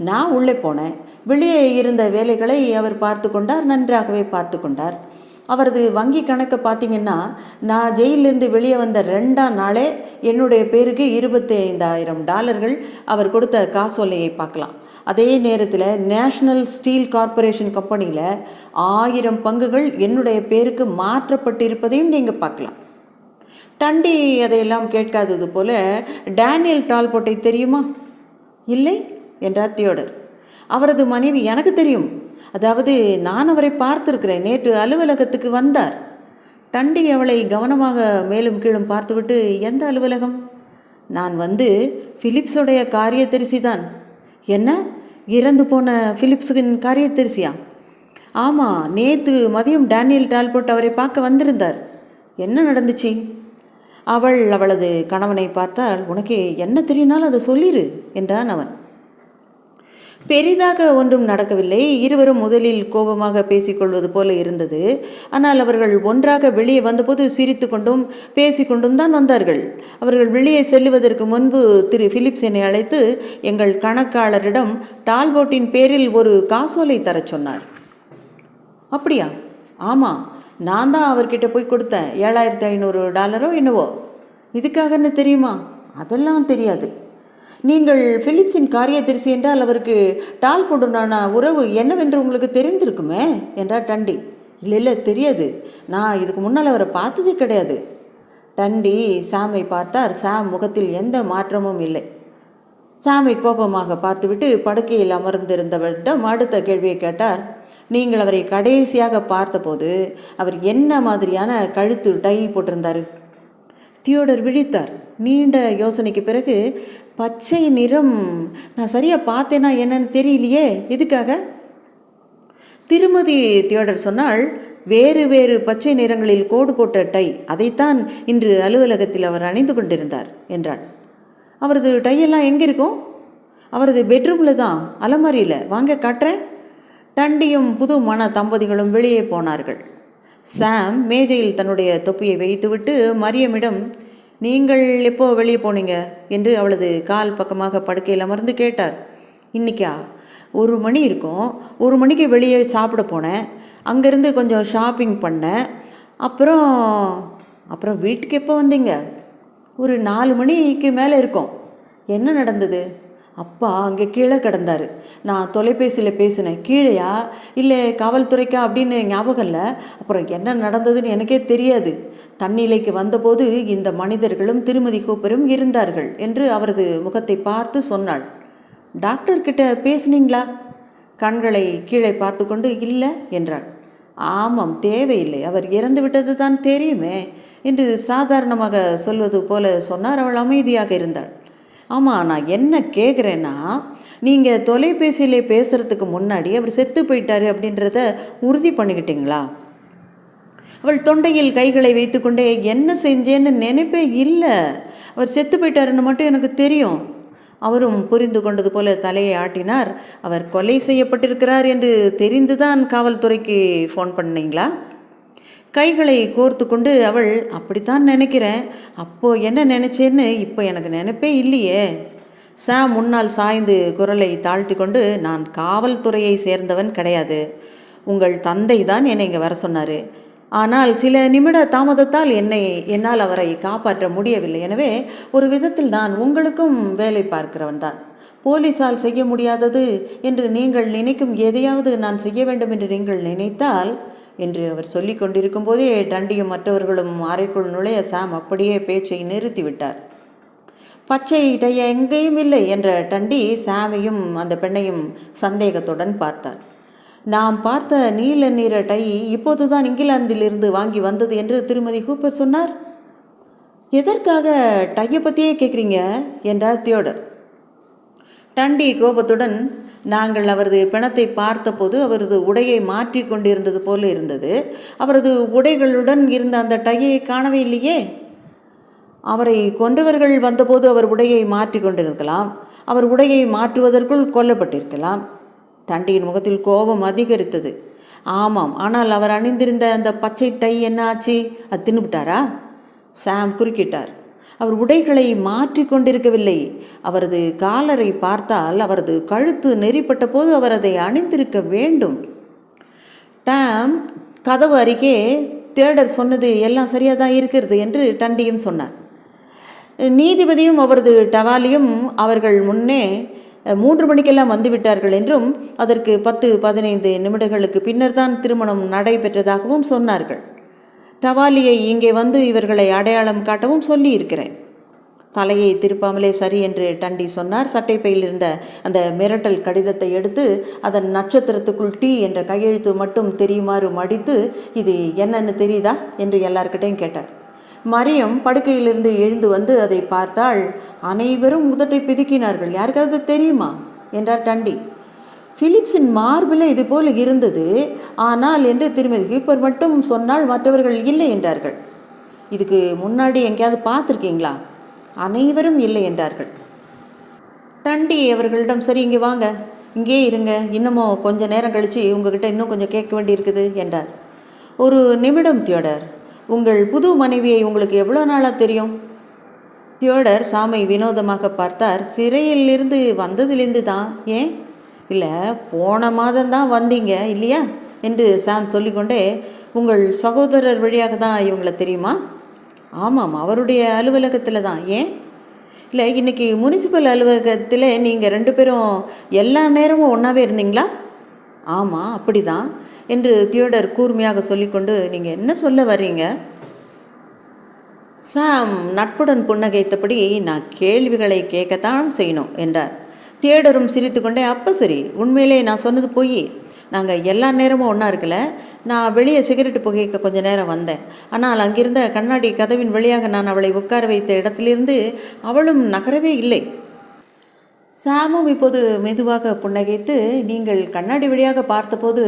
நான் உள்ளே போனேன். வெளியே இருந்த வேலைகளை அவர் பார்த்து கொண்டார், நன்றாகவே பார்த்து கொண்டார். அவரது வங்கி கணக்கை பார்த்திங்கன்னா, நான் ஜெயிலிருந்து வெளியே வந்த 2ஆம் நாளே என்னுடைய பேருக்கு $25,000 அவர் கொடுத்த காசோலையை பார்க்கலாம். அதே நேரத்தில் நேஷ்னல் ஸ்டீல் கார்ப்பரேஷன் கம்பெனியில் 1000 பங்குகள் என்னுடைய பேருக்கு மாற்றப்பட்டிருப்பதையும் நீங்கள் பார்க்கலாம். டண்டி அதையெல்லாம் கேட்காதது போல, டேனியல் டால்போட்டை தெரியுமா? இல்லை என்றார் தியோடர். அவரது மனைவி எனக்கு தெரியும். அதாவது நான் அவரை பார்த்துருக்கிறேன். நேற்று அலுவலகத்துக்கு வந்தார். டண்டி அவளை கவனமாக மேலும் கீழும் பார்த்துவிட்டு, எந்த அலுவலகம்? நான் ஃபிலிப்ஸுடைய காரியதரிசி தான். என்ன, இறந்து போன ஃபிலிப்ஸுவின் காரியதரிசியா? ஆமாம், நேற்று மதியம் டேனியல் டால்போட் அவரை பார்க்க வந்திருந்தார். என்ன நடந்துச்சு? அவளது கணவனை பார்த்தால், உனக்கு என்ன தெரியும்னாலும் அதை சொல்லிடு என்றான் அவன். பெரிதாக ஒன்றும் நடக்கவில்லை. இருவரும் முதலில் கோபமாக பேசிக்கொள்வது போல இருந்தது. ஆனால் அவர்கள் ஒன்றாக வெளியே வந்தபோது சிரித்து கொண்டும் பேசிக்கொண்டும் தான் வந்தார்கள். அவர்கள் வெளியே செல்லுவதற்கு முன்பு திரு பிலிப்ஸ் என்னை அழைத்து எங்கள் கணக்காளரிடம் டால்போட்டின் பேரில் ஒரு காசோலை தரச் சொன்னார். அப்படியா? ஆமாம், நான் தான் அவர்கிட்ட போய் கொடுத்தேன். $7,500 என்னவோ. இதுக்காகன்னு தெரியுமா? அதெல்லாம் தெரியாது. நீங்கள் பிலிப்ஸின் காரியதரிசி என்றால் அவருக்கு டால்ஃபோர்டுடனான உறவு என்னவென்று உங்களுக்கு தெரிந்திருக்குமே என்றார் டண்டி. இல்லை இல்லை, தெரியாது. நான் இதுக்கு முன்னால் அவரை பார்த்ததே கிடையாது. டண்டி சாமை பார்த்தார். சாம் முகத்தில் எந்த மாற்றமும் இல்லை. சாமை கோபமாக பார்த்துவிட்டு படுக்கையில் அமர்ந்திருந்தவரிடம் அடுத்த கேள்வியை கேட்டார். நீங்கள் அவரை கடைசியாக பார்த்தபோது அவர் என்ன மாதிரியான கழுத்து டை போட்டிருந்தார்? தியோடர் விழித்தார். நீண்ட யோசனைக்கு பிறகு, பச்சை நிறம். நான் சரியாக பார்த்தேனா என்னன்னு தெரியலையே, எதுக்காக? திருமதி தியோடர் சொன்னால், வேறு வேறு பச்சை நிறங்களில் கோடு போட்ட டை, அதைத்தான் இன்று அலுவலகத்தில் அவர் அணிந்து கொண்டிருந்தார் என்றாள். அவரது டையெல்லாம் எங்கே இருக்கும்? அவரது பெட்ரூமில் தான், அலமாரியில். வாங்க காட்டுறேன். டண்டியும் புது மன தம்பதிகளும் வெளியே போனார்கள். சாம் மேஜையில் தன்னுடைய தொப்பியை வைத்துவிட்டு மரியமிடம், நீங்கள் எப்போ வெளியே போனீங்க என்று அவளது கால் பக்கமாக படுக்கையில் அமர்ந்து கேட்டார். இன்னைக்கா? 1 மணி இருக்கும். 1 மணிக்கு வெளியே சாப்பிட போனேன். அங்கேருந்து கொஞ்சம் ஷாப்பிங் பண்ணேன். அப்புறம் வீட்டுக்கு எப்போ வந்தீங்க? ஒரு 4 மணிக்கு மேலே இருக்கும். என்ன நடந்தது? அப்பா அங்கே கீழே கிடந்தார். நான் தொலைபேசியில் பேசினேன். கீழேயா இல்லை காவல்துறைக்கா அப்படின்னு ஞாபகம் இல்லை. அப்புறம் என்ன நடந்ததுன்னு எனக்கே தெரியாது. தண்ணிலைக்கு வந்தபோது இந்த மனிதர்களும் திருமதி கூப்பரும் இருந்தார்கள் என்று அவரது முகத்தை பார்த்து சொன்னாள். டாக்டர்கிட்ட பேசுனீங்களா? கண்களை கீழே பார்த்து கொண்டு இல்லை என்றாள். ஆமாம், தேவையில்லை, அவர் இறந்து விட்டது தான் தெரியுமே என்று சாதாரணமாக சொல்வது போல சொன்னார். அவள் அமைதியாக இருந்தாள். ஆமாம், நான் என்ன கேட்குறேன்னா, நீங்கள் தொலைபேசியில் பேசுகிறதுக்கு முன்னாடி அவர் செத்து போயிட்டார் அப்படின்றத உறுதி பண்ணிக்கிட்டீங்களா? அவள் தொண்டையில் கைகளை வைத்துக்கொண்டே, என்ன செஞ்சேன்னு நினைப்பே இல்லை, அவர் செத்து போயிட்டாருன்னு மட்டும் எனக்கு தெரியும். அவரும் புரிந்து கொண்டது போல தலையை ஆட்டினார். அவர் கொலை செய்யப்பட்டிருக்கிறார் என்று தெரிந்துதான் காவல்துறைக்கு ஃபோன் பண்ணீங்களா? கைகளை கோர்த்து கொண்டு அவள், அப்படித்தான் நினைக்கிறேன். அப்போது என்ன நினச்சேன்னு இப்போ எனக்கு நினைப்பே இல்லையே. சாம் முன்னால் சாய்ந்து குரலை தாழ்த்தி கொண்டு, நான் காவல்துறையை சேர்ந்தவன் கிடையாது. உங்கள் தந்தை தான் என்னை இங்கே வர சொன்னார். ஆனால் சில நிமிட தாமதத்தால் என்னால் அவரை காப்பாற்ற முடியவில்லை. எனவே ஒரு விதத்தில் நான் உங்களுக்கும் வேலை பார்க்கிறவன் தான். போலீஸால் செய்ய முடியாதது என்று நீங்கள் நினைக்கும் எதையாவது நான் செய்ய வேண்டும் என்று நீங்கள் நினைத்தால் என்று அவர் சொல்லி கொண்டிருக்கும் போதே டண்டியும் மற்றவர்களும் அறைக்குள் நுழைய சாம் அப்படியே பேச்சை நிறுத்திவிட்டார். பச்சை டை எங்கேயும் இல்லை என்ற டண்டி சாமையும் அந்த பெண்ணையும் சந்தேகத்துடன் பார்த்தார். நாம் பார்த்த நீல நிற டை இப்போதுதான் இங்கிலாந்திலிருந்து வாங்கி வந்தது என்று திருமதி கூப்பர் சொன்னார். எதற்காக டையை பற்றியே கேட்குறீங்க என்றார் தியோடர். டண்டி கோபத்துடன், நாங்கள் அவரது பிணத்தை பார்த்தபோது அவரது உடையை மாற்றி கொண்டிருந்தது போல இருந்தது. அவரது உடைகளுடன் இருந்த அந்த டையை காணவே இல்லையே. அவரை கொன்றவர்கள் வந்தபோது அவர் உடையை மாற்றி கொண்டிருக்கலாம். அவர் உடையை மாற்றுவதற்குள் கொல்லப்பட்டிருக்கலாம். டண்டியின் முகத்தில் கோபம் அதிகரித்தது. ஆமாம், ஆனால் அவர் அணிந்திருந்த அந்த பச்சை டை என்ன ஆச்சு? அது தின்னுவிட்டாரா? சாம் குறுக்கிட்டார். அவர் உடைகளை மாற்றி கொண்டிருக்கவில்லை. அவரது காலரை பார்த்தால் அவரது கழுத்து நெறிப்பட்ட போது அவர் அதை அணிந்திருக்க வேண்டும். டாம் கதவு அருகே தேடர் சொன்னது எல்லாம் சரியாக தான் இருக்கிறது என்று டண்டியும் சொன்னார். நீதிபதியும் அவரது டவாலியும் அவர்கள் முன்னே 3 மணிக்கெல்லாம் வந்துவிட்டார்கள் என்றும் அதற்கு 10-15 நிமிடங்களுக்கு பின்னர் தான் திருமணம் நடைபெற்றதாகவும் சொன்னார்கள். டவாலியை இங்கே வந்து இவர்களை அடையாளம் காட்டவும் சொல்லி இருக்கிறேன். தலையை திருப்பாமலே சரி என்று டண்டி சொன்னார். சட்டைப்பையில் இருந்த அந்த மிரட்டல் கடிதத்தை எடுத்து அதன் நட்சத்திரத்துக்குள் டி என்ற கையெழுத்து மட்டும் தெரியுமாறு மடித்து, இது என்னன்னு தெரியுதா என்று எல்லார்கிட்டையும் கேட்டார். மரியம் படுக்கையிலிருந்து எழுந்து வந்து அதை பார்த்தாள். அனைவரும் உதட்டை பிதுக்கினார்கள். யாருக்காவது தெரியுமா என்றார் டண்டி. பிலிப்ஸின் மார்பில் இது போல் இருந்தது, ஆனால் என்று திருமதி ஹூப்பர் மட்டும் சொன்னால், மற்றவர்கள் இல்லை என்றார்கள். இதுக்கு முன்னாடி எங்கேயாவது பார்த்துருக்கீங்களா? அனைவரும் இல்லை என்றார்கள். டண்டி அவர்களிடம், சரி இங்கே வாங்க, இங்கே இருங்க, இன்னமும் கொஞ்சம் நேரம் கழித்து உங்ககிட்ட இன்னும் கொஞ்சம் கேட்க வேண்டியிருக்குது என்றார். ஒரு நிமிடம் தியோடர், உங்கள் புது மனைவியை உங்களுக்கு எவ்வளோ நாளாக தெரியும்? தியோடர் சாமை வினோதமாக பார்த்தார். சிறையில் இருந்து வந்ததிலிருந்து தான். ஏன்? இல்லை, போன மாதம்தான் வந்தீங்க இல்லையா என்று சாம் சொல்லிக்கொண்டே, உங்கள் சகோதரர் வழியாக தான் இவங்களை தெரியுமா? ஆமாம், அவருடைய அலுவலகத்தில் தான். ஏன்? இல்லை, இன்றைக்கி முனிசிபல் அலுவலகத்தில் நீங்கள் 2 பேரும் எல்லா நேரமும் ஒன்றாவே இருந்தீங்களா? ஆமாம், அப்படி தான் என்று தியோடர் கூர்மையாக சொல்லிக்கொண்டு, நீங்கள் என்ன சொல்ல வர்றீங்க? சாம் நட்புடன் புன்னகைத்தபடி, நான் கேள்விகளை கேட்கத்தான் செய்யணும் என்றார். தியோடரும் சிரித்து கொண்டே, அப்போ சரி, உண்மையிலே நான் சொன்னது போய், நாங்கள் எல்லா நேரமும் ஒன்றா இருக்கல. நான் வெளியே சிகரெட்டு புகைக்க கொஞ்ச நேரம் வந்தேன். ஆனால் அங்கிருந்த கண்ணாடி கதவின் வழியாக நான் அவளை உட்கார வைத்த இடத்திலிருந்து அவளும் நகரவே இல்லை. சாமும் இப்போது மெதுவாக புன்னகைத்து, நீங்கள் கண்ணாடி வழியாக பார்த்தபோது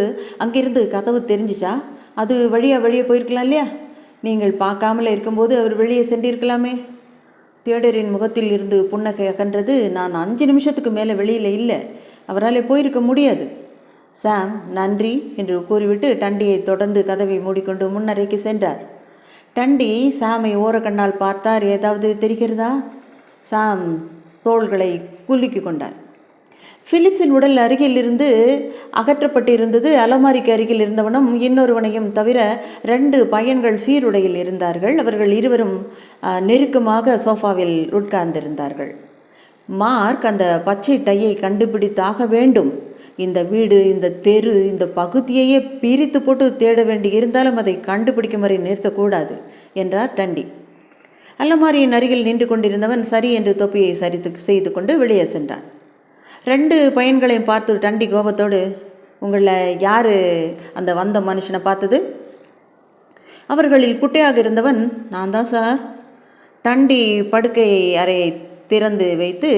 அங்கிருந்து கதவு தெரிஞ்சிச்சா? அது வெளியே போயிருக்கலாம் இல்லையா? நீங்கள் பார்க்காமல் இருக்கும்போது அவர் வெளியே சென்றிருக்கலாமே. தியோடரின் முகத்தில் இருந்து புன்னகை அகன்றது. நான் 5 நிமிஷத்துக்கு மேலே வெளியில் இல்லை, அவரால் போயிருக்க முடியாது. சாம் நன்றி என்று கூறிவிட்டு டண்டியை தொடர்ந்து கதவை மூடிக்கொண்டு முன்னறைக்கு சென்றார். டண்டி சாமை ஓரக்கண்ணால் பார்த்தார். ஏதாவது தெரிகிறதா? சாம் தோள்களை குலுக்கி கொண்டார். பிலிப்ஸின் உடல் அருகிலிருந்து அகற்றப்பட்டிருந்தது. அலமாரிக்கு அருகில் இருந்தவனும் இன்னொருவனையும் தவிர 2 பையன்கள் சீருடையில் இருந்தார்கள். அவர்கள் இருவரும் நெருக்கமாக சோஃபாவில் உட்கார்ந்திருந்தார்கள். மார்க் அந்த பச்சை டையை கண்டுபிடித்தாக வேண்டும். இந்த வீடு, இந்த தெரு, இந்த பகுதியையே பிரித்து போட்டு தேட வேண்டி இருந்தாலும் அதை கண்டுபிடிக்கும் வரை நிறுத்தக்கூடாது என்றார் டண்டி. அலமாரியின் அருகில் நின்று கொண்டிருந்தவன் சரி என்று தொப்பியை செய்து கொண்டு வெளியே சென்றான். 2 பையன்களையும் பார்த்து டண்டி கோபத்தோடு, உங்களில் யார் அந்த வந்த மனுஷனை பார்த்தது? அவர்களில் குட்டையாக இருந்தவன், நான் தான் சார். டண்டி படுக்கை அறையை திறந்து வைத்து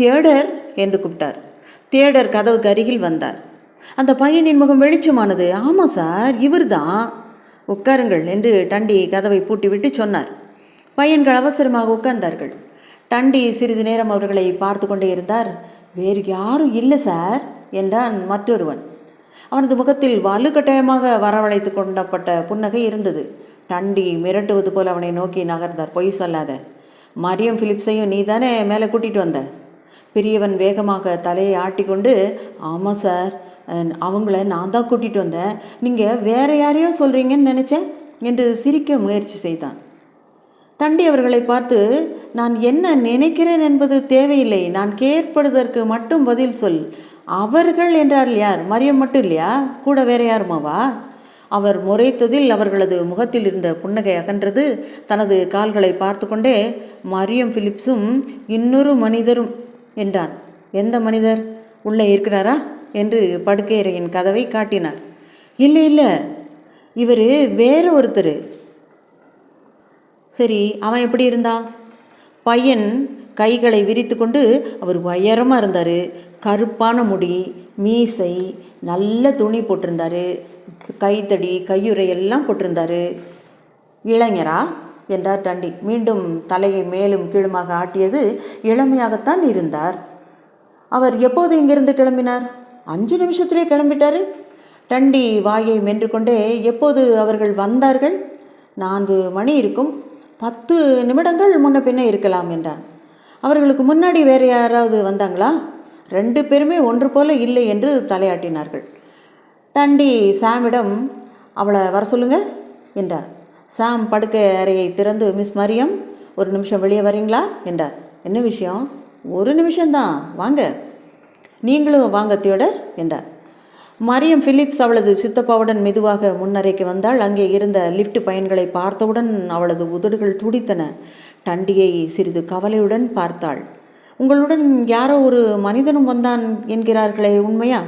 தியோடர் என்று கூப்பிட்டார். தியோடர் கதவுக்கு அருகில் வந்தார். அந்த பையனின் முகம் வெளிச்சமானது. ஆமாம் சார், இவர் தான். உட்காருங்கள் என்று டண்டி கதவை பூட்டிவிட்டு சொன்னார். பையன்கள் அவசரமாக உட்கார்ந்தார்கள். டண்டி சிறிது நேரம் அவர்களை பார்த்து கொண்டே இருந்தார். வேறு யாரும் இல்லை சார் என்றான் மற்றொருவன். அவனது முகத்தில் வலுக்கட்டாயமாக வரவழைத்து கொண்டப்பட்ட புன்னகை இருந்தது. டண்டி மிரட்டுவது போல் அவனை நோக்கி நகர்ந்தார். பொய் சொல்லாத, மரியம் பிலிப்ஸையும் நீ தானே மேலே கூட்டிகிட்டு வந்த? பெரியவன் வேகமாக தலையை ஆட்டிக்கொண்டு, ஆமாம் சார், அவங்கள நான் தான் கூட்டிகிட்டு வந்தேன். நீங்கள் வேறு யாரையோ சொல்கிறீங்கன்னு நினச்சேன் என்று சிரிக்க முயற்சி செய்தான். டண்டி அவர்களை பார்த்து, நான் என்ன நினைக்கிறேன் என்பது தேவையில்லை, நான் கேட்பதற்கு மட்டும் பதில் சொல். அவர்கள் என்றார் யார்? மரியம் மட்டும் இல்லையா? கூட வேறு யாருமாவா? அவர் முறைத்ததில் அவர்களது முகத்தில் இருந்த புன்னகை அகன்றது. தனது கால்களை பார்த்து கொண்டே, மரியம் பிலிப்ஸும் இன்னொரு மனிதரும் என்றான். எந்த மனிதர்? உள்ளே இருக்கிறாரா என்று படுக்கையறையின் கதவை காட்டினார். இல்லை இல்லை, இவர் வேறு ஒருத்தர். சரி, அவன் எப்படி இருந்தான்? பையன் கைகளை விரித்து கொண்டு, அவர் உயரமாக இருந்தார். கருப்பான முடி, மீசை, நல்ல துணி போட்டிருந்தார். கைத்தடி, கையுறை எல்லாம் போட்டிருந்தார். இளைஞரா என்றார் டண்டி. மீண்டும் தலையை மேலும் கீழுமாக ஆட்டியது. இளமையாகத்தான் இருந்தார். அவர் எப்போது இங்கிருந்து கிளம்பினார்? 5 நிமிஷத்திலே கிளம்பிட்டார். டண்டி வாயை மென்று கொண்டே, எப்போது அவர்கள் வந்தார்கள்? 4 மணி இருக்கும், 10 நிமிடங்கள் முன்ன பின்னே இருக்கலாம் என்றான். அவர்களுக்கு முன்னாடி வேறு யாராவது வந்தாங்களா? 2 பேருமே ஒன்று போல இல்லை என்று தலையாட்டினார்கள். டண்டி சாமிடம், அவளை வர சொல்லுங்க என்றார். சாம் படுக்கை அறையை திறந்து, மிஸ் மரியம், ஒரு நிமிஷம் வெளியே வரீங்களா என்றார். என்ன விஷயம்? 1 நிமிஷம்தான், வாங்க. நீங்களும் வாங்க தியோடர் என்றார். மரியம் பிலிப்ஸ் அவளது சித்தப்பாவுடன் மெதுவாக முன்னறைக்கு வந்தாள். அங்கே இருந்த லிஃப்ட் பயன்களை பார்த்தவுடன் அவளது உதடுகள் துடித்தன. டண்டியை சிறிது கவலையுடன் பார்த்தாள். உங்களுடன் யாரோ ஒரு மனிதனும் வந்தான் என்கிறார்களே, உண்மையா?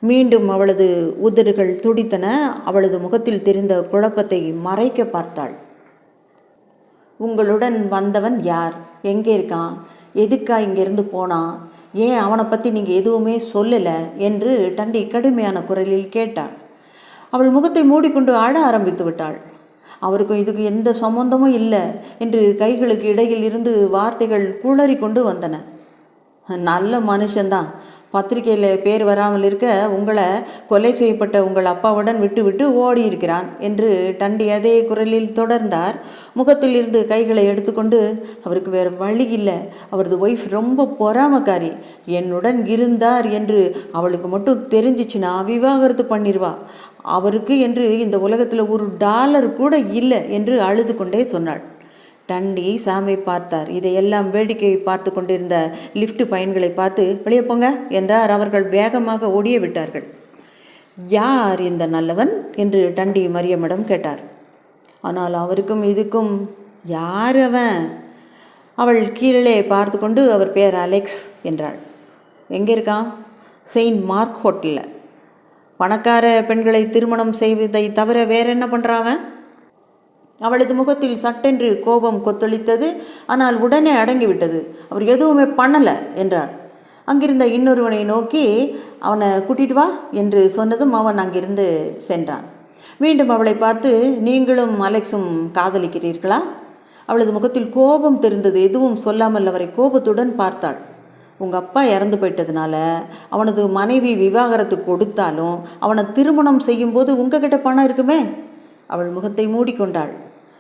மீண்டும் அவளது உதடுகள் துடித்தன. அவளது முகத்தில் தெரிந்த குழப்பத்தை மறைக்க பார்த்தாள். உங்களுடன் வந்தவன் யார்? எங்கே இருக்கான்? எதுக்கா இங்கேருந்து போனான்? ஏன் அவனை பற்றி நீங்கள் எதுவுமே சொல்லலை என்று டண்டி கடுமையான குரலில் கேட்டாள். அவள் முகத்தை மூடிக்கொண்டு அழ ஆரம்பித்து விட்டாள். அவருக்கும் இதுக்கு எந்த சம்பந்தமும் இல்லை என்று கைகளுக்கு இடையில் இருந்து வார்த்தைகள் குளறி கொண்டு வந்தன. நல்ல மனுஷன்தான், பத்திரிகையில் பேர் வராமல் இருக்க உங்களை கொலை செய்யப்பட்ட உங்கள் அப்பாவுடன் விட்டு ஓடி இருக்கிறான் என்று டண்டி அதே குரலில் தொடர்ந்தார். முகத்தில் இருந்து கைகளை எடுத்துக்கொண்டு, அவருக்கு வேறு வழி இல்லை, அவரது ஒய்ஃப் ரொம்ப பொறாமக்காரி, என்னுடன் இருந்தார் என்று அவளுக்கு மட்டும் தெரிஞ்சிச்சுன்னா விவாகரத்து பண்ணிடுவா, அவருக்கு என்று இந்த உலகத்தில் $1 கூட இல்லை என்று அழுது கொண்டே சொன்னாள். டண்டி சாமை பார்த்தார். இதையெல்லாம் வேடிக்கை பார்த்து கொண்டிருந்த லிஃப்ட் பயன்களை பார்த்து வெளியே போங்க என்றார். அவர்கள் வேகமாக ஓடிய விட்டார்கள். யார் இந்த நல்லவன் என்று டண்டி மரியமிடம் கேட்டார். ஆனால் அவருக்கும் இதுக்கும் யார் அவன்? அவள் கீழே பார்த்து கொண்டு அவர் பேர் அலெக்ஸ் என்றாள். எங்கே இருக்கான்? செயின்ட் மார்க் ஹோட்டலில். பணக்கார பெண்களை திருமணம் செய்வதை தவிர வேற என்ன பண்ணுறாவன்? அவளது முகத்தில் சட்டென்று கோபம் கொத்தளித்தது. ஆனால் உடனே அடங்கிவிட்டது. அவர் எதுவுமே பண்ணலை என்றாள். அங்கிருந்த இன்னொருவனை நோக்கி அவனை கூட்டிட்டு வா என்று சொன்னதும் அவன் அங்கிருந்து சென்றான். மீண்டும் அவளை பார்த்து, நீங்களும் அலெக்ஸும் காதலிக்கிறீர்களா? அவளது முகத்தில் கோபம் தெரிந்தது. எதுவும் சொல்லாமல் அவரை கோபத்துடன் பார்த்தாள். உங்கள் அப்பா இறந்து போயிட்டதுனால அவனது மனைவி விவாகரத்து கொடுத்தாலும் அவனை திருமணம் செய்யும்போது உங்ககிட்ட பணம் இருக்குமே. அவள் முகத்தை மூடிக்கொண்டாள்.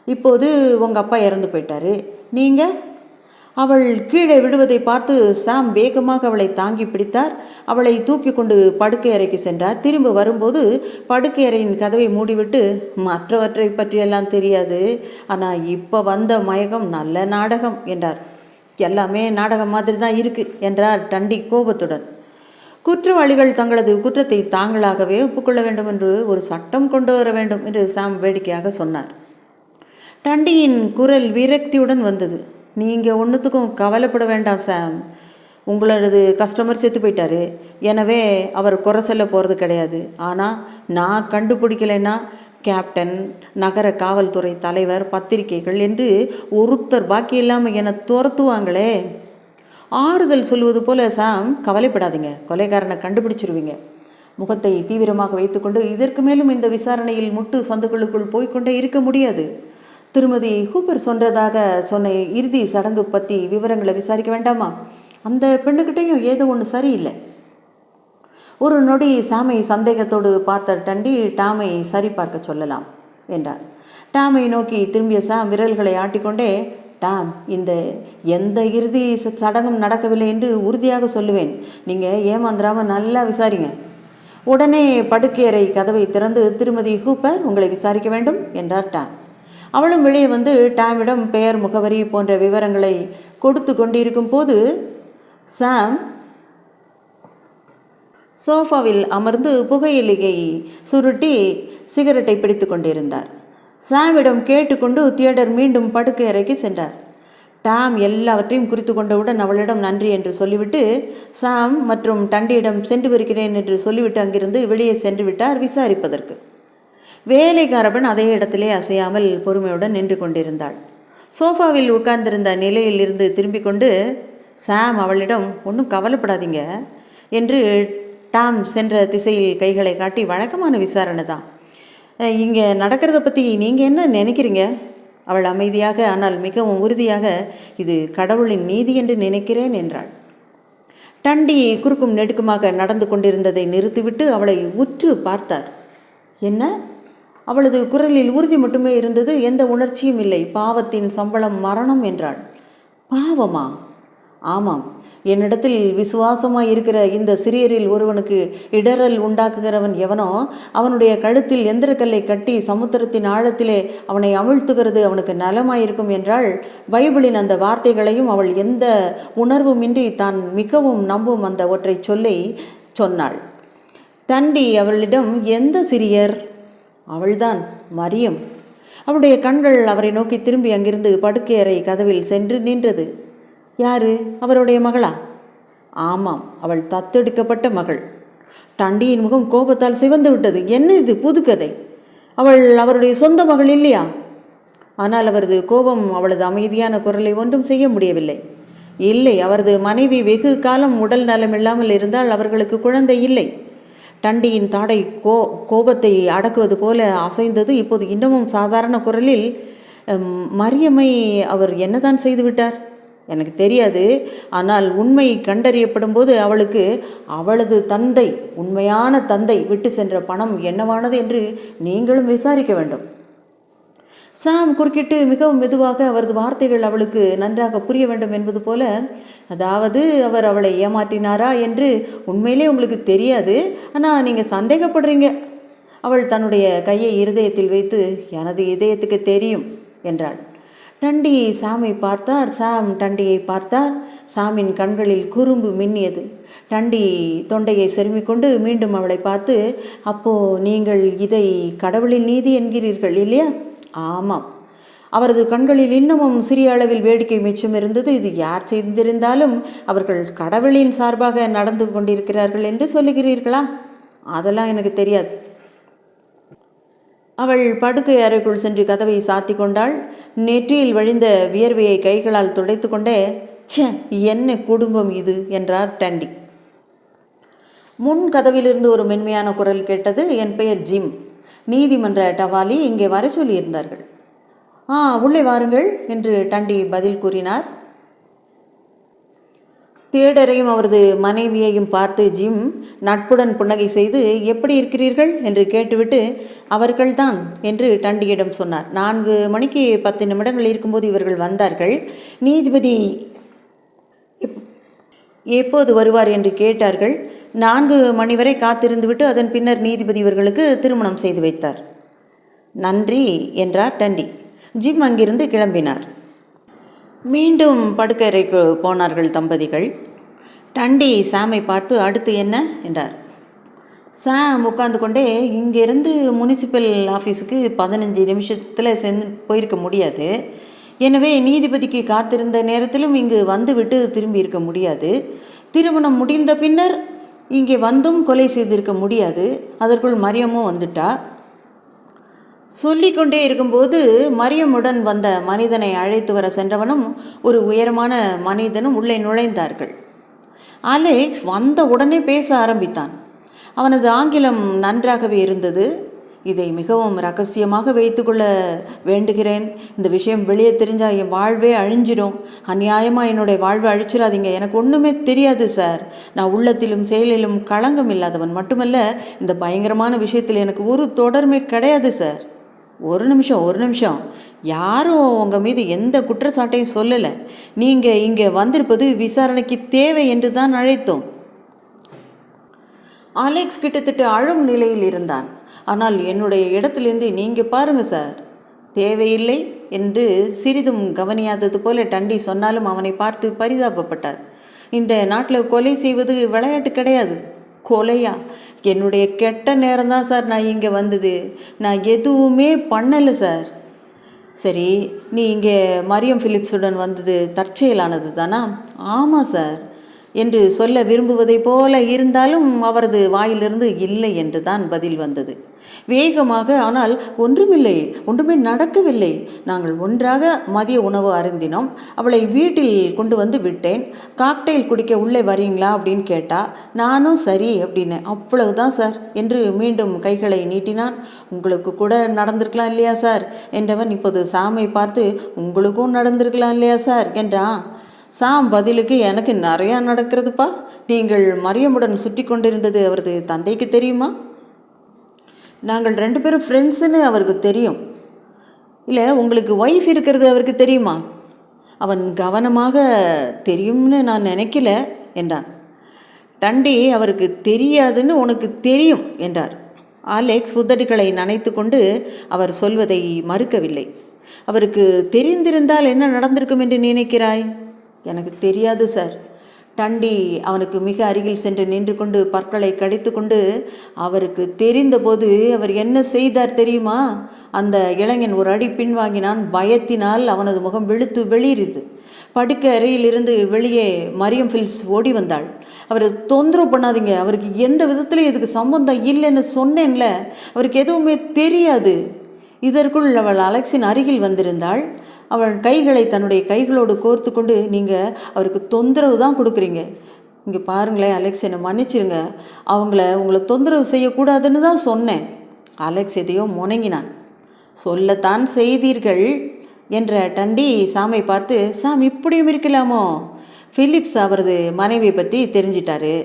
இப்போது உங்கள் அப்பா இறந்து போயிட்டாரு, நீங்கள்? அவள் கீழே விடுவதை பார்த்து சாம் வேகமாக அவளை தாங்கி பிடித்தார். அவளை தூக்கி கொண்டு படுக்கை அறைக்கு சென்றார். திரும்ப வரும்போது படுக்கை அறையின் கதவை மூடிவிட்டு, மற்றவற்றை பற்றியெல்லாம் தெரியாது, ஆனால் இப்போ வந்த மயக்கம் நல்ல நாடகம் என்றார். எல்லாமே நாடகம் மாதிரி தான் இருக்குது என்றார் டண்டி கோபத்துடன். குற்றவாளிகள் தங்களது குற்றத்தை தாங்களாகவே ஒப்புக்கொள்ள வேண்டும் என்று ஒரு சட்டம் கொண்டு வர வேண்டும் என்று சாம் வேடிக்கையாக சொன்னார். டண்டியின் குரல் விரக்தியுடன் வந்தது. நீங்கள் ஒன்றுத்துக்கும் கவலைப்பட வேண்டாம் சாம். உங்களது கஸ்டமர் செத்து போயிட்டாரு, எனவே அவர் குறை சொல்ல போகிறது கிடையாது. ஆனால் நான் கண்டுபிடிக்கலைன்னா கேப்டன், நகர காவல்துறை தலைவர், பத்திரிகைகள் என்று ஒருத்தர் பாக்கி இல்லாமல் என்னை துரத்துவாங்களே. ஆறுதல் சொல்வது போல சாம், கவலைப்படாதீங்க, கொலைகாரனை கண்டுபிடிச்சிருவீங்க. முகத்தை தீவிரமாக வைத்துக்கொண்டு, இதற்கு மேலும் இந்த விசாரணையில் முட்டு சந்துக்களுக்குள் போய்கொண்டே இருக்க முடியாது. திருமதி ஹூப்பர் சொன்னதாக சொன்ன இறுதி சடங்கு பற்றி விவரங்களை விசாரிக்க வேண்டாமா? அந்த பெண்ணுக்கிட்டையும் ஏதோ ஒன்று சரியில்லை. ஒரு நொடி சாமை சந்தேகத்தோடு பார்த்த டண்டி டாமை சரிபார்க்க சொல்லலாம் என்றார். டாமை நோக்கி திரும்பிய சாம் விரல்களை ஆட்டிக்கொண்டே, டாம், இந்த எந்த இறுதி சடங்கும் நடக்கவில்லை என்று உறுதியாக சொல்லுவேன். நீங்கள் ஏமாந்துடாமல் நல்லா விசாரிங்க. உடனே படுக்கையறை கதவை திறந்து, திருமதி ஹூப்பர் உங்களை விசாரிக்க வேண்டும் என்றார் டாம். அவளும் வெளியே வந்து டாமிடம் பெயர், முகவரி போன்ற விவரங்களை கொடுத்து கொண்டிருக்கும் போது சாம் சோஃபாவில் அமர்ந்து புகையிலையை சுருட்டி சிகரெட்டை பிடித்து கொண்டிருந்தார். சாமிடம் கேட்டுக்கொண்டு தியேட்டர் மீண்டும் படுக்கை அறைக்கு சென்றார். டாம் எல்லாவற்றையும் குறித்து கொண்டவுடன் அவளிடம் நன்றி என்று சொல்லிவிட்டு சாம் மற்றும் டண்டியிடம் சென்று வருகிறேன் என்று சொல்லிவிட்டு அங்கிருந்து வெளியே சென்று விட்டார் விசாரிப்பதற்கு. வேலைக்காரபன் அதே இடத்திலே அசையாமல் பொறுமையுடன் நின்று கொண்டிருந்தாள். சோஃபாவில் உட்கார்ந்திருந்த நிலையில் இருந்து திரும்பிக் கொண்டு சாம் அவளிடம், ஒன்றும் கவலைப்படாதீங்க என்று டாம் சென்ற திசையில் கைகளை காட்டி, வழக்கமான விசாரணை தான், இங்கே நடக்கிறத பற்றி நீங்கள் என்ன நினைக்கிறீங்க? அவள் அமைதியாக ஆனால் மிகவும் உறுதியாக, இது கடவுளின் நீதி என்று நினைக்கிறேன் என்றாள். டண்டி குறுக்கும் நெடுக்குமாக நடந்து கொண்டிருந்ததை நிறுத்திவிட்டு அவளை உற்று பார்த்தார். என்ன? அவளது குரலில் உறுதி மட்டுமே இருந்தது, எந்த உணர்ச்சியும் இல்லை. பாவத்தின் சம்பளம் மரணம் என்றாள். பாவமா? ஆமாம், என்னிடத்தில் விசுவாசமாய் இருக்கிற இந்த சிறியரில் ஒருவனுக்கு இடரல் உண்டாக்குகிறவன் எவனோ அவனுடைய கழுத்தில் எந்திரக்கல்லை கட்டி சமுத்திரத்தின் ஆழத்திலே அவனை அமிழ்த்துகிறது அவனுக்கு நலமாயிருக்கும் என்றால் பைபிளின் அந்த வார்த்தைகளையும் அவள் எந்த உணர்வுமின்றி தான் மிகவும் நம்பும் அந்த ஒற்றை சொல்லை சொன்னாள். டண்டி அவளிடம், எந்த சிறியர்? அவள்தான், மரியம். அவளுடைய கண்கள் அவரை நோக்கி திரும்பி அங்கிருந்து படுக்கை அறை கதவில் சென்று நின்றது. யாரு? அவருடைய மகளா? ஆமாம், அவள் தத்தெடுக்கப்பட்ட மகள். டண்டியின் முகம் கோபத்தால் சிவந்து விட்டது. என்ன இது புதுக்கதை? அவள் அவருடைய சொந்த மகள் இல்லையா? ஆனால் அவரது கோபம் அவளது அமைதியான குரலை ஒன்றும் செய்ய முடியவில்லை. இல்லை, அவரது மனைவி வெகு காலம் உடல் நலமில்லாமல் இருந்தால் அவர்களுக்கு குழந்தை இல்லை. டண்டியின் தாடை கோபத்தை அடக்குவது போல அசைந்தது. இப்போது இன்னமும் சாதாரண குரலில், மரியம்மை அவர் என்னதான் செய்து விட்டார்? எனக்கு தெரியாது. ஆனால் உண்மை கண்டறியப்படும் போது அவளுக்கு அவளது தந்தை, உண்மையான தந்தை விட்டு சென்ற பணம் என்னவானது என்று நீங்களும் விசாரிக்க வேண்டும். சாம் குறுக்கிட்டு மிகவும் மெதுவாக, அவரது வார்த்தைகள் அவளுக்கு நன்றாக புரிய வேண்டும் என்பது போல, அதாவது அவர் அவளை ஏமாற்றினாரா என்று உண்மையிலே உங்களுக்கு தெரியாது, ஆனால் நீங்கள் சந்தேகப்படுறீங்க. அவள் தன்னுடைய கையை இருதயத்தில் வைத்து, எனது இதயத்துக்கு தெரியும் என்றாள். டண்டி சாமை பார்த்தார். சாம் டண்டியை பார்த்தார். சாமின் கண்களில் குறும்பு மின்னியது. டண்டி தொண்டையை செருமிக்கொண்டு மீண்டும் அவளை பார்த்து, அப்போ நீங்கள் இதை கடவுளின் நீதி என்கிறீர்கள் இல்லையா? ஆமாம். அவரது கண்களில் இன்னமும் சிறிய அளவில் வேடிக்கை மிச்சம் இருந்தது. இது யார் செய்திருந்தாலும் அவர்கள் கடவுளின் சார்பாக நடந்து கொண்டிருக்கிறார்கள் என்று சொல்லுகிறீர்களா? அதெல்லாம் எனக்கு தெரியாது. அவள் படுக்கை அறைக்குள் சென்று கதவை சாத்தி கொண்டாள். நெற்றியில் வழிந்த வியர்வையை கைகளால் துடைத்து கொண்டே, ச்சே, என்ன குடும்பம் இது என்றார் டண்டி. முன் கதவிலிருந்து ஒரு மென்மையான குரல் கேட்டது. என் பெயர் ஜிம். நீதிமன்ற டவாலி இங்கே வர சொல்லியிருந்தார்கள். உள்ளே வாருங்கள் என்று டண்டி பதில் கூறினார். தேடரையும் அவரது மனைவியையும் பார்த்து ஜிம் நட்புடன் புன்னகை செய்து, எப்படி இருக்கிறீர்கள் என்று கேட்டுவிட்டு, அவர்கள்தான் என்று டண்டியிடம் சொன்னார். 4 மணிக்கு 10 நிமிடங்கள் இருக்கும்போது இவர்கள் வந்தார்கள். நீதிபதி எப்போது வருவார் என்று கேட்டார்கள். 4 மணி வரை காத்திருந்துவிட்டு அதன் பின்னர் நீதிபதி இவர்களுக்கு திருமணம் செய்து வைத்தார். நன்றி என்றார் டண்டி. ஜிம் அங்கிருந்து கிளம்பினார். மீண்டும் படுக்கறைக்கு போனார்கள் தம்பதிகள். டண்டி சாமை பார்த்து, அடுத்து என்ன என்றார். சாம் உட்கார்ந்து கொண்டே, இங்கேருந்து முனிசிபல் ஆஃபீஸுக்கு 15 நிமிஷத்தில் போயிருக்க முடியாது. எனவே நீதிபதிக்கு காத்திருந்த நேரத்திலும் இங்கு வந்துவிட்டு திரும்பி இருக்க முடியாது. திருமணம் முடிந்த பின்னர் இங்கே வந்தும் கொலை செய்திருக்க முடியாது. அதற்குள் மரியமும் வந்துட்டா. சொல்லிக்கொண்டே இருக்கும்போது மரியமுடன் வந்த மனிதனை அழைத்து வர சென்றவனும் ஒரு உயரமான மனிதனும் உள்ளே நுழைந்தார்கள். அலெக்ஸ் வந்த உடனே பேச ஆரம்பித்தான். அவனது ஆங்கிலம் நன்றாகவே இருந்தது. இதை மிகவும் ரகசியமாக வைத்துக்கொள்ள வேண்டுகிறேன். இந்த விஷயம் வெளியே தெரிஞ்சால் என் வாழ்வே அழிஞ்சிடும். அநியாயமாக என்னுடைய வாழ்வை அழிச்சிடாதீங்க. எனக்கு ஒன்றுமே தெரியாது சார். நான் உள்ளத்திலும் செயலிலும் களங்கம் இல்லாதவன் மட்டுமல்ல, இந்த பயங்கரமான விஷயத்தில் எனக்கு ஒரு தொடர்மே கிடையாது சார். ஒரு நிமிஷம். யாரும் உங்கள் மீது எந்த குற்றச்சாட்டையும் சொல்லலை. நீங்கள் இங்கே வந்திருப்பது விசாரணைக்கு தேவை என்று தான் அழைத்தோம். அலெக்ஸ் கிட்டத்தட்ட அழும் நிலையில் இருந்தான். ஆனால் என்னுடைய இடத்துலேருந்து நீங்கள் பாருங்கள் சார். தேவையில்லை என்று சிறிதும் கவனியாதது போல டண்டி சொன்னாலும் அவனை பார்த்து பரிதாபப்பட்டார். இந்த நாட்டில் கொலை செய்வது விளையாட்டு கிடையாது. கொலையா? என்னுடைய கெட்ட நேரம்தான் சார் நான் இங்கே வந்தது. நான் எதுவுமே பண்ணலை சார். சரி, நீ இங்கே மரியம் பிலிப்ஸுடன் வந்தது தற்செயலானது தானா? ஆமாம் சார் என்று சொல்ல விரும்புவதை போல இருந்தாலும் அவரது வாயிலிருந்து இல்லை என்று தான் பதில் வந்தது வேகமாக. ஆனால் ஒன்றுமே நடக்கவில்லை. நாங்கள் ஒன்றாக மதிய உணவு அருந்தினோம். அவளை வீட்டில் கொண்டு வந்து விட்டேன். காக்டெயில் குடிக்க உள்ளே வரீங்களா அப்படின்னு கேட்டா. நானும் சரி அப்படின்னேன். அவ்வளவுதான் சார் என்று மீண்டும் கைகளை நீட்டினான். உங்களுக்கு கூட நடந்திருக்கலாம் இல்லையா சார் என்றவன் இப்போது சாமை பார்த்து, உங்களுக்கும் நடந்திருக்கலாம் இல்லையா சார் என்றான். சாம் பதிலுக்கு, எனக்கு நிறையா நடக்கிறதுப்பா. நீங்கள் மரியமுடன் சுற்றி கொண்டிருந்தது அவரது தந்தைக்கு தெரியுமா? நாங்கள் 2 பேரும் ஃப்ரெண்ட்ஸுன்னு அவருக்கு தெரியும். இல்லை, உங்களுக்கு ஒய்ஃப் இருக்கிறது அவருக்கு தெரியுமா? அவன் கவனமாக, தெரியும்னு நான் நினைக்கல என்றான். டண்டி, அவருக்கு தெரியாதுன்னு உனக்கு தெரியும் என்றார். அலெக்ஸ் உதடுகளை நனைத்து கொண்டு அவர் சொல்வதை மறுக்கவில்லை. அவருக்கு தெரிந்திருந்தால் என்ன நடந்திருக்கும் என்று நினைக்கிறாய்? எனக்கு தெரியாது சார். டண்டி அவனுக்கு மிக அருகில் சென்று நின்று கொண்டு பற்களை கடித்து கொண்டு, அவருக்கு தெரிந்தபோது அவர் என்ன செய்தார் தெரியுமா? அந்த இளைஞன் ஒரு அடி பின்வாங்கினான். பயத்தினால் அவனது முகம் வெளுத்து வெளியேறிது. படுக்கை அறையிலிருந்து வெளியே மரியம் பிலிப்ஸ் ஓடி வந்தாள். அவரை தொந்தரவு பண்ணாதீங்க, அவருக்கு எந்த விதத்துலையும் இதுக்கு சம்பந்தம் இல்லைன்னு சொன்னேன்ல, அவருக்கு எதுவுமே தெரியாது. இதற்குள் அவள் அலெக்ஸின் அருகில் வந்திருந்தாள். அவள் கைகளை தன்னுடைய கைகளோடு கோர்த்து கொண்டு, நீங்கள் அவருக்கு தொந்தரவு தான் கொடுக்குறீங்க. இங்கே பாருங்களேன் அலெக்ஸ், என்னை மன்னிச்சிருங்க. உங்களை தொந்தரவு செய்யக்கூடாதுன்னு தான் சொன்னேன். அலெக்ஸ் எதையோ முணங்கினான். சொல்லத்தான் செய்தீர்கள் என்ற டண்டி சாமை பார்த்து, சாம் இப்படியும் இருக்கலாமோ? பிலிப்ஸ் அவரது மனைவியை பற்றி தெரிஞ்சிட்டாரு.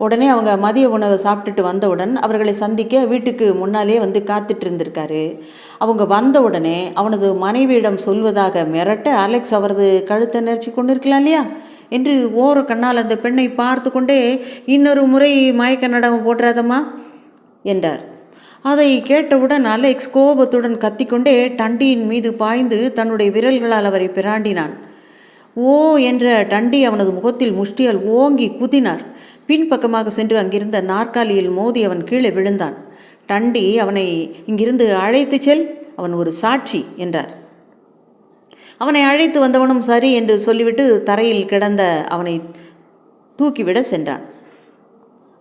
உடனே அவங்க மதிய உணவை சாப்பிட்டுட்டு வந்தவுடன் அவர்களை சந்திக்க வீட்டுக்கு முன்னாலே வந்து காத்துட்டு இருந்திருக்காரு. அவங்க வந்த உடனே அவனது மனைவியிடம் சொல்வதாக மிரட்ட அலெக்ஸ் அவரது கழுத்தை நெரிச்சு கொண்டு இருக்கலாம் இல்லையா என்று ஓர கண்ணால் அந்த பெண்ணை பார்த்து கொண்டே, இன்னொரு முறை மயக்க நடனம் போடுறாதம்மா என்றார். அதை கேட்டவுடன் அலெக்ஸ் கோபத்துடன் கத்திக்கொண்டே டண்டியின் மீது பாய்ந்து தன்னுடைய விரல்களால் அவரை பிராண்டினான். ஓ என்ற டண்டி அவனது முகத்தில் முஷ்டியால் ஓங்கி குதினார். பின்பக்கமாக சென்று அங்கிருந்த நாற்காலியில் மோதி அவன் கீழே விழுந்தான். டண்டி அவனை இங்கிருந்து அழைத்து செல், அவன் ஒரு சாட்சி என்றார். அவனை அழைத்து வந்தவனும் சரி என்று சொல்லிவிட்டு தரையில் கிடந்த அவனை தூக்கிவிட சென்றான்.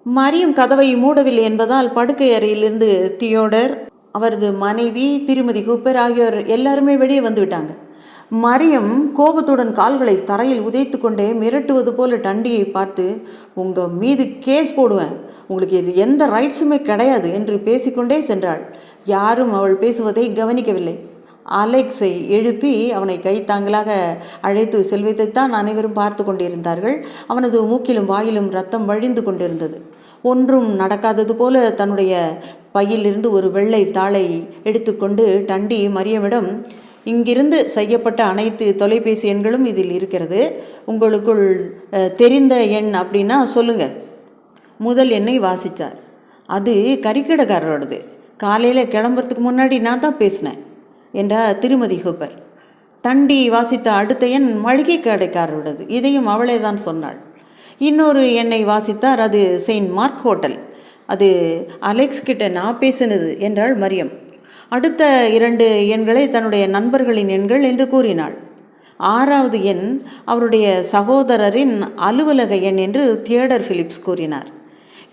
மரியம் கதவை மூடவில்லை என்பதால் படுக்கை அறையிலிருந்து தியோடர், அவரது மனைவி திருமதி கூப்பர் ஆகியோர் எல்லாருமே வெளியே வந்துவிட்டாங்க. மரியம் கோபத்துடன் கால்களை தரையில் உதைத்து கொண்டே மிரட்டுவது போல டண்டியை பார்த்து, உங்கள் மீது கேஸ் போடுவேன், உங்களுக்கு இது எந்த ரைட்ஸுமே கிடையாது என்று பேசிக்கொண்டே சென்றாள். யாரும் அவள் பேசுவதை கவனிக்கவில்லை. அலெக்ஸை எழுப்பி அவனை கைத்தாங்களாக அழைத்து செல்வதைத்தான் அனைவரும் பார்த்து கொண்டிருந்தார்கள். அவனது மூக்கிலும் வாயிலும் ரத்தம் வழிந்து கொண்டிருந்தது. ஒன்றும் நடக்காதது போல தன்னுடைய பையிலிருந்து ஒரு வெள்ளை தாளை எடுத்துக்கொண்டு டண்டி மரியமிடம், இங்கிருந்து செய்யப்பட்ட அனைத்து தொலைபேசி எண்களும் இதில் இருக்கிறது, உங்களுக்குள் தெரிந்த எண் அப்படின்னா சொல்லுங்கள். முதல் எண்ணை வாசித்தார். அது கறிக்கடைக்காரரோடது, காலையில் கிளம்புறதுக்கு முன்னாடி நான் தான் பேசினேன் என்றார் திருமதி கூப்பர். டண்டி வாசித்த அடுத்த எண் மளிகை கடைக்காரரோடது, இதையும் அவளே தான் சொன்னாள். இன்னொரு எண்ணை வாசித்தார். அது செயின்ட் மார்க் ஹோட்டல், அது அலெக்ஸ் கிட்ட நான் பேசினது என்றாள் மரியம். அடுத்த 2 எண்களை தன்னுடைய நண்பர்களின் எண்கள் என்று கூறினாள். 6வது எண் அவருடைய சகோதரரின் அலுவலக எண் என்று தியோடர் பிலிப்ஸ் கூறினார்.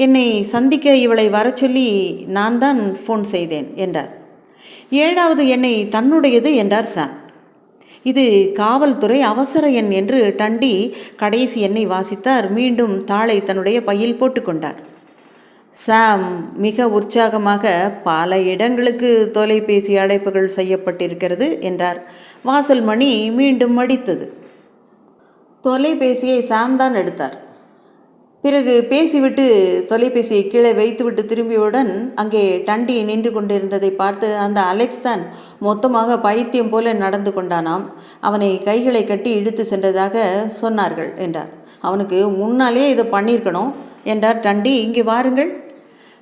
என்னை சந்திக்க இவளை வர சொல்லி நான் தான் ஃபோன் செய்தேன் என்றார். 7வது எண்ணை தன்னுடையது என்றார் சாம். இது காவல்துறை அவசர எண் என்று டண்டி கடைசி எண்ணை வாசித்தார். மீண்டும் தாளை தன்னுடைய பையில் போட்டுக்கொண்டார். சாம் மிக உற்சாகமாக, பல இடங்களுக்கு தொலைபேசி அழைப்புகள் செய்யப்பட்டிருக்கிறது என்றார். வாசல் மணி மீண்டும் அடித்தது. தொலைபேசியை சாம் தான் எடுத்தார். பிறகு பேசிவிட்டு தொலைபேசியை கீழே வைத்துவிட்டு திரும்பியவுடன் அங்கே டண்டி நின்று கொண்டிருந்ததை பார்த்து, அந்த அலெக்ஸ் தான் மொத்தமாக பைத்தியம் போல நடந்து கொண்டானாம், அவனை கைகளை கட்டி இழுத்து சென்றதாக சொன்னார்கள் என்றார். அவனுக்கு முன்னாலே இதை பண்ணியிருக்கணும் என்றார் டண்டி. இங்கே வாருங்கள்.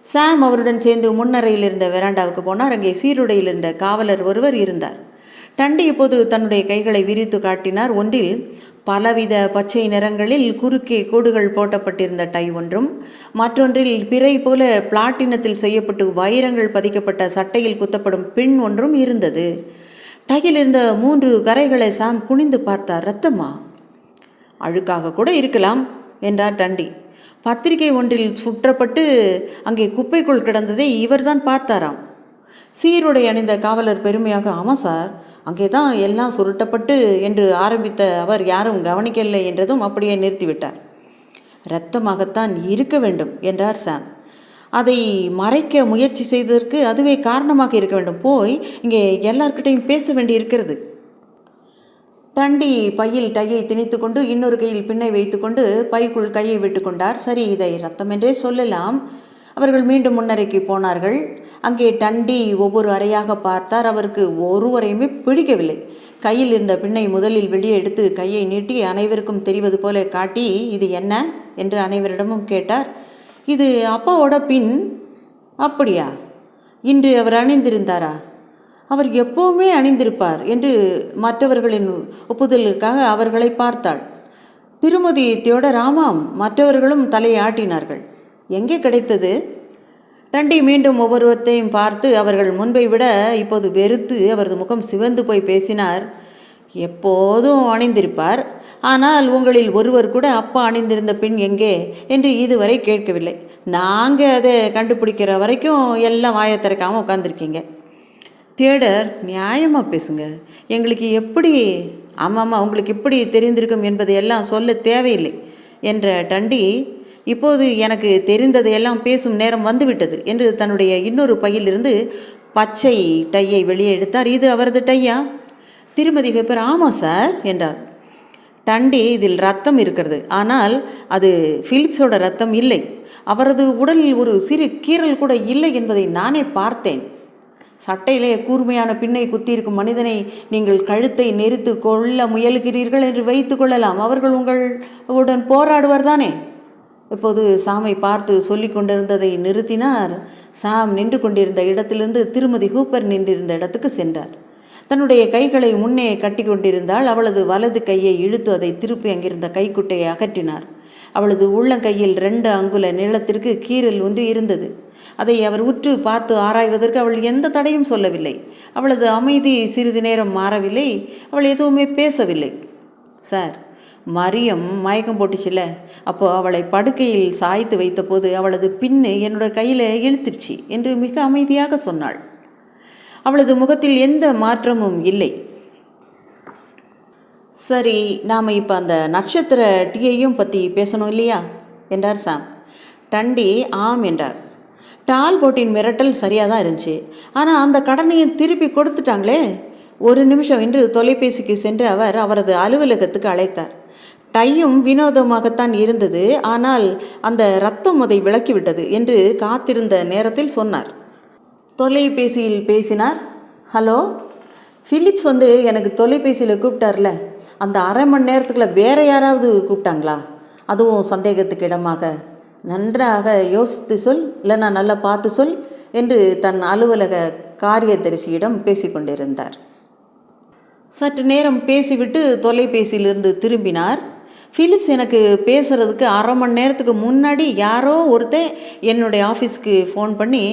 சாம் அவருடன் சேர்ந்து முன்னறையில் இருந்த வெராண்டாவுக்கு போனார். அங்கே சீருடையில் இருந்த காவலர் ஒருவர் இருந்தார். டண்டி இப்போது தன்னுடைய கைகளை விரித்து காட்டினார். ஒன்றில் பலவித பச்சை நிறங்களில் குறுக்கே கோடுகள் போட்டப்பட்டிருந்த டை ஒன்றும், மற்றொன்றில் பிறை போல பிளாட்டினத்தில் செய்யப்பட்டு வைரங்கள் பதிக்கப்பட்ட சட்டையில் குத்தப்படும் பின் ஒன்றும் இருந்தது. டையில் இருந்த 3 கரைகளை சாம் குனிந்து பார்த்தார். இரத்தமா? அழுக்காக கூட இருக்கலாம் என்றார் டண்டி. பத்திரிகை ஒன்றில் சுற்றப்பட்டு அங்கே குப்பைக்குள் கிடந்ததை இவர்தான் பார்த்தாராம். சீருடை அணிந்த காவலர் பெருமையாக, ஆமாம் சார், அங்கே தான் எல்லாம் சுருட்டப்பட்டு என்று ஆரம்பித்த அவர் யாரும் கவனிக்கவில்லை என்றதும் அப்படியே நிறுத்திவிட்டார். இரத்தமாகத்தான் இருக்க வேண்டும் என்றார் சாம். அதை மறைக்க முயற்சி செய்ததற்கு அதுவே காரணமாக இருக்க வேண்டும். போய் இங்கே எல்லார்கிட்டையும் பேச வேண்டி இருக்கிறது. டண்டி பையில் டையை திணித்து கொண்டு இன்னொரு கையில் பின்னை வைத்து கொண்டு பைக்குள் கையை விட்டு கொண்டார். சரி, இதை ரத்தம் என்றே சொல்லலாம். அவர்கள் மீண்டும் முன்னறைக்கு போனார்கள். அங்கே டண்டி ஒவ்வொரு அறையாக பார்த்தார். அவருக்கு ஒருவரையுமே பிடிக்கவில்லை. கையில் இருந்த பின்னை முதலில் வெளியே எடுத்து கையை நீட்டி அனைவருக்கும் தெரிவது போல காட்டி, இது என்ன என்று அனைவரிடமும் கேட்டார். இது அப்பாவோட பின். அப்படியா? இன்று அவர் அணிந்திருந்தாரா? அவர் எப்போவுமே அணிந்திருப்பார் என்று மற்றவர்களின் ஒப்புதலுக்காக அவர்களை பார்த்தாள். திருமதி தியோடர், ஆமாம், மற்றவர்களும் தலையை ஆட்டினார்கள். எங்கே கிடைத்தது? டண்டி மீண்டும் ஒவ்வொருவத்தையும் பார்த்து அவர்கள் முன்பை விட இப்போது வெறுத்து அவரது முகம் சிவந்து போய் பேசினார். எப்போதும் அணிந்திருப்பார், ஆனால் உங்களில் ஒருவர் கூட அப்பா அணிந்திருந்த பின் எங்கே என்று இதுவரை கேட்கவில்லை. நாங்கள் அதை கண்டுபிடிக்கிற வரைக்கும் எல்லாம் வாயை திறக்காமல் உட்காந்துருக்கீங்க. தியோடர், நியாயமாக பேசுங்க. எங்களுக்கு எப்படி, ஆமாம்மா, உங்களுக்கு எப்படி தெரிந்திருக்கும் என்பதையெல்லாம் சொல்ல தேவையில்லை என்ற டண்டி, இப்போது எனக்கு தெரிந்ததையெல்லாம் பேசும் நேரம் வந்துவிட்டது என்று தன்னுடைய இன்னொரு பையிலிருந்து பச்சை டையை வெளியே எடுத்தார். இது அவரது டையா? திருமதி பேப்பர், ஆமாம் சார் என்றார். டண்டி, இதில் ரத்தம் இருக்கிறது, ஆனால் அது பிலிப்ஸோட ரத்தம் இல்லை. அவரது உடலில் ஒரு சிறு கீறல் கூட இல்லை என்பதை நானே பார்த்தேன். சட்டையிலே கூர்மையான பின்னை குத்தியிருக்கும் மனிதனை நீங்கள் கழுத்தை நெரித்து கொள்ள முயலுகிறீர்கள் என்று வைத்து கொள்ளலாம். அவர்கள் உங்களுடன் போராடுவர் தானே இப்போது சாமை பார்த்து சொல்லி கொண்டிருந்ததை நிறுத்தினார். சாம் நின்று கொண்டிருந்த இடத்திலிருந்து திருமதி ஹூப்பர் நின்றிருந்த இடத்துக்கு சென்றார். தன்னுடைய கைகளை முன்னே கட்டி கொண்டிருந்தால் அவளது வலது கையை இழுத்து அதை திருப்பி அங்கிருந்த கைக்குட்டையை அகற்றினார். அவளது உள்ளங்கையில் 2 அங்குல நீளத்திற்கு கீறல் ஒன்று இருந்தது. அதை அவர் உற்று பார்த்து ஆராய்வதற்கு அவள் எந்த தடையும் சொல்லவில்லை. அவளது அமைதி சிறிது நேரம் மாறவில்லை. அவள் எதுவுமே பேசவில்லை. சார், மரியம் மயக்கம் போட்டுச்சுல, அப்போது அவளை படுக்கையில் சாய்த்து வைத்தபோது அவளது பின்னு என்னோட கையில் இழுத்துருச்சு என்று மிக அமைதியாக சொன்னாள். அவளது முகத்தில் எந்த மாற்றமும் இல்லை. சரி, நாம் இப்போ அந்த நட்சத்திர டீயையும் பற்றி பேசணும் இல்லையா என்றார் சாம். டண்டி ஆம் என்றார். டால்போட்டின் மிரட்டல் சரியாக தான் இருந்துச்சு. ஆனால் அந்த கடனையை திருப்பி கொடுத்துட்டாங்களே. 1 நிமிஷம் என்று தொலைபேசிக்கு சென்று அவர் அவரது அலுவலகத்துக்கு அழைத்தார். டையும் வினோதமாகத்தான் இருந்தது, ஆனால் அந்த இரத்தம் அதை விளக்கிவிட்டது என்று காத்திருந்த நேரத்தில் சொன்னார். தொலைபேசியில் பேசினார். ஹலோ, ஃபிலிப்ஸ் எனக்கு தொலைபேசியில் கூப்பிட்டார்ல, அந்த அரை மணி நேரத்துக்குள்ளே வேறு யாராவது கூப்பிட்டாங்களா? அதுவும் சந்தேகத்துக்கு இடமாக. நன்றாக யோசித்து சொல், இல்லைனா நல்லா பார்த்து சொல் என்று தன் அலுவலக காரியதரிசியிடம் பேசிக்கொண்டிருந்தார். சற்று நேரம் பேசிவிட்டு தொலைபேசியிலிருந்து திரும்பினார். ஃபிலிப்ஸ் எனக்கு பேசுகிறதுக்கு அரை மணி நேரத்துக்கு முன்னாடி யாரோ ஒருத்தன் என்னுடைய ஆஃபீஸுக்கு ஃபோன் பண்ணி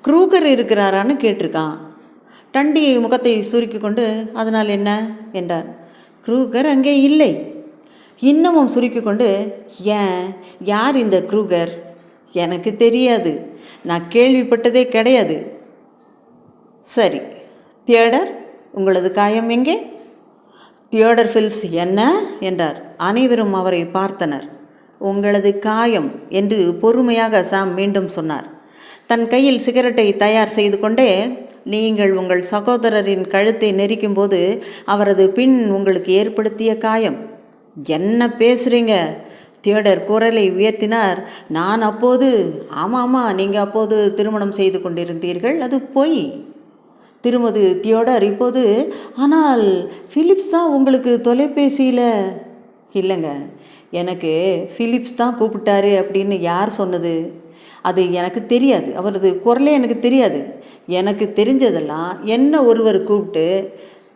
க்ரூகர் இருக்கிறாரான்னு கேட்டிருக்கான். டண்டி முகத்தை சுருக்கி கொண்டு அதனால் என்ன என்றார். க்ரூகர் அங்கே இல்லை. இன்னமும் சுருக்கி கொண்டு, ஏன், யார் இந்த க்ரூகர்? எனக்கு தெரியாது, நான் கேள்விப்பட்டதே கிடையாது. சரி, தியோடர், உங்களது காயம் எங்கே? தியோடர் ஃபிலிப்ஸ் என்ன என்றார். அனைவரும் அவரை பார்த்தனர். உங்களது காயம் என்று பொறுமையாக சாம் மீண்டும் சொன்னார். தன் கையில் சிகரெட்டை தயார் செய்து கொண்டே, நீங்கள் உங்கள் சகோதரரின் கழுத்தை நெரிக்கும்போது அவரது பின் உங்களுக்கு ஏற்படுத்திய காயம். என்ன பேசுகிறீங்க? தியோடர் குரலை உயர்த்தினார். நான் அப்போது, ஆமாம், நீங்கள் அப்போது திருமணம் செய்து கொண்டிருந்தீர்கள், அது பொய். திருமதி தியோடர் இப்போது, ஆனால் ஃபிலிப்ஸ் தான் உங்களுக்கு தொலைபேசியில். இல்லைங்க, எனக்கு ஃபிலிப்ஸ் தான் கூப்பிட்டாரு அப்படின்னு யார் சொன்னது? அது எனக்கு தெரியாது. அவரது குரலே எனக்கு தெரியாது. எனக்கு தெரிஞ்சதெல்லாம் என்ன ஒருவர் கூப்பிட்டு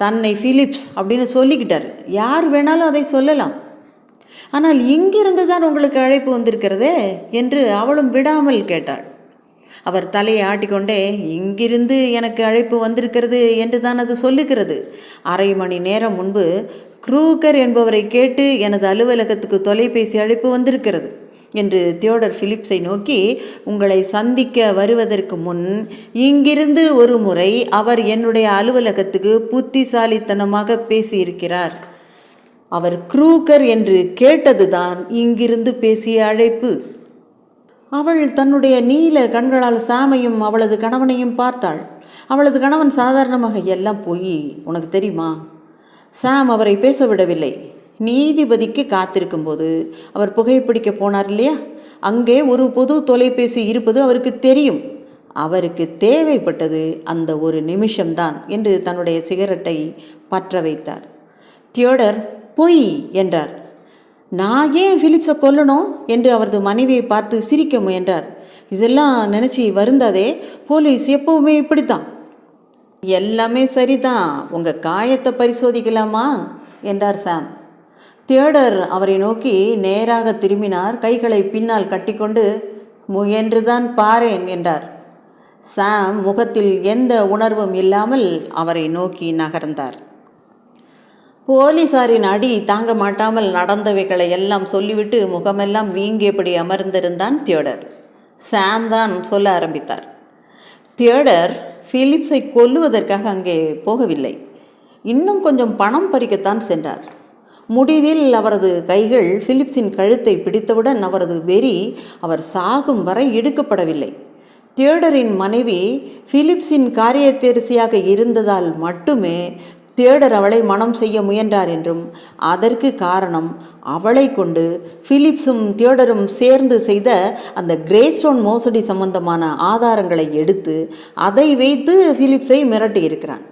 தன்னை ஃபிலிப்ஸ் அப்படின்னு சொல்லிக்கிட்டார். யார் வேணாலும் அதை சொல்லலாம். ஆனால் இங்கிருந்து தான் உங்களுக்கு அழைப்பு வந்திருக்கிறதே என்று அவளும் விடாமல் கேட்டாள். அவர் தலையை ஆட்டிக்கொண்டே, இங்கிருந்து எனக்கு அழைப்பு வந்திருக்கிறது என்று தான் அது சொல்லுகிறது. அரை மணி நேரம் முன்பு க்ரூகர் என்பவரை கேட்டு எனது அலுவலகத்துக்கு தொலைபேசி அழைப்பு வந்திருக்கிறது என்று தியோடர் ஃபிலிப்ஸை நோக்கி, உங்களை சந்திக்க வருவதற்கு முன் இங்கிருந்து ஒரு முறை அவர் என்னுடைய அலுவலகத்துக்கு புத்திசாலித்தனமாக பேசியிருக்கிறார். அவர் க்ரூகர் என்று கேட்டதுதான் இங்கிருந்து பேசிய அழைப்பு. அவள் தன்னுடைய நீல கண்களால் சாமையும் அவளது கணவனையும் பார்த்தாள். அவளது கணவன் சாதாரணமாக, எல்லாம் போய், உனக்கு தெரியுமா? சாம் அவரை பேச விடவில்லை. நீதிபதிக்கு காத்திருக்கும்போது அவர் புகைப்பிடிக்க போனார் இல்லையா, அங்கே ஒரு பொது தொலைபேசி இருப்பது அவருக்கு தெரியும். அவருக்கு தேவைப்பட்டது அந்த 1 நிமிஷம்தான் என்று தன்னுடைய சிகரெட்டை பற்ற வைத்தார். தியோடர் பொய் என்றார். நான் ஏன் ஃபிலிப்ஸை கொல்லணும் என்று அவரது மனைவியை பார்த்து சிரிக்க முயன்றார். இதெல்லாம் நினச்சி வருந்தாதே, போலீஸ் எப்போவுமே இப்படித்தான். எல்லாமே சரிதான், உங்கள் காயத்தை பரிசோதிக்கலாமா என்றார் சாம். தியோடர் அவரை நோக்கி நேராக திரும்பினார். கைகளை பின்னால் கட்டிக்கொண்டு, முயன்றுதான் பாரேன் என்றார். சாம் முகத்தில் எந்த உணர்வும் இல்லாமல் அவரை நோக்கி நகர்ந்தார். போலீசாரின் அடி தாங்க மாட்டாமல் நடந்தவைகளை எல்லாம் சொல்லிவிட்டு முகமெல்லாம் வீங்கியபடி அமர்ந்திருந்தான் தியோடர். சாம் தான் சொல்ல ஆரம்பித்தார். தியோடர் ஃபிலிப்ஸை கொல்லுவதற்காக அங்கே போகவில்லை. இன்னும் கொஞ்சம் பணம் பறிக்கத்தான் சென்றார். முடிவில் அவரது கைகள் ஃபிலிப்ஸின் கழுத்தை பிடித்தவுடன் அவரது வெறி அவர் சாகும் வரை இழுக்கப்படவில்லை. தியோடரின் மனைவி ஃபிலிப்ஸின் காரியதரிசியாக இருந்ததால் மட்டுமே தியோடர் அவளை மனம் செய்ய முயன்றார் என்றும், அதற்கு காரணம் அவளை கொண்டு ஃபிலிப்ஸும் தியோடரும் சேர்ந்து செய்த அந்த கிரேஸ்டோன் மோசடி சம்பந்தமான ஆதாரங்களை எடுத்து அதை வைத்து ஃபிலிப்ஸை மிரட்டியிருக்கிறான்.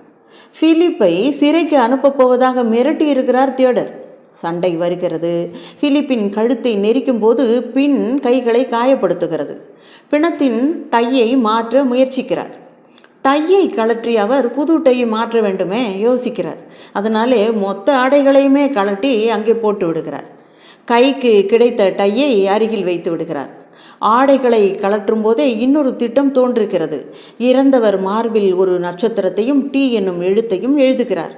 ஃபிலிப்பை சிறைக்கு அனுப்பப் போவதாக மிரட்டியிருக்கிறார் தியோடர். சண்டை வருகிறது. பிலிப்பின் கழுத்தை நெரிக்கும் போது பின் கைகளை காயப்படுத்துகிறது. பிணத்தின் டையை மாற்ற முயற்சிக்கிறார். டையை கழற்றி அவர் புது டையை மாற்ற வேண்டுமே யோசிக்கிறார். அதனாலே மொத்த ஆடைகளையுமே கழட்டி அங்கே போட்டு விடுகிறார். கைக்கு கிடைத்த டையை அருகில் வைத்து விடுகிறார். ஆடைகளை கழற்றும் போதே இன்னொரு திட்டம் தோன்றுகிறது. இறந்தவர் மார்பில் ஒரு நட்சத்திரத்தையும் டி என்னும் எழுத்தையும் எழுதுகிறார்.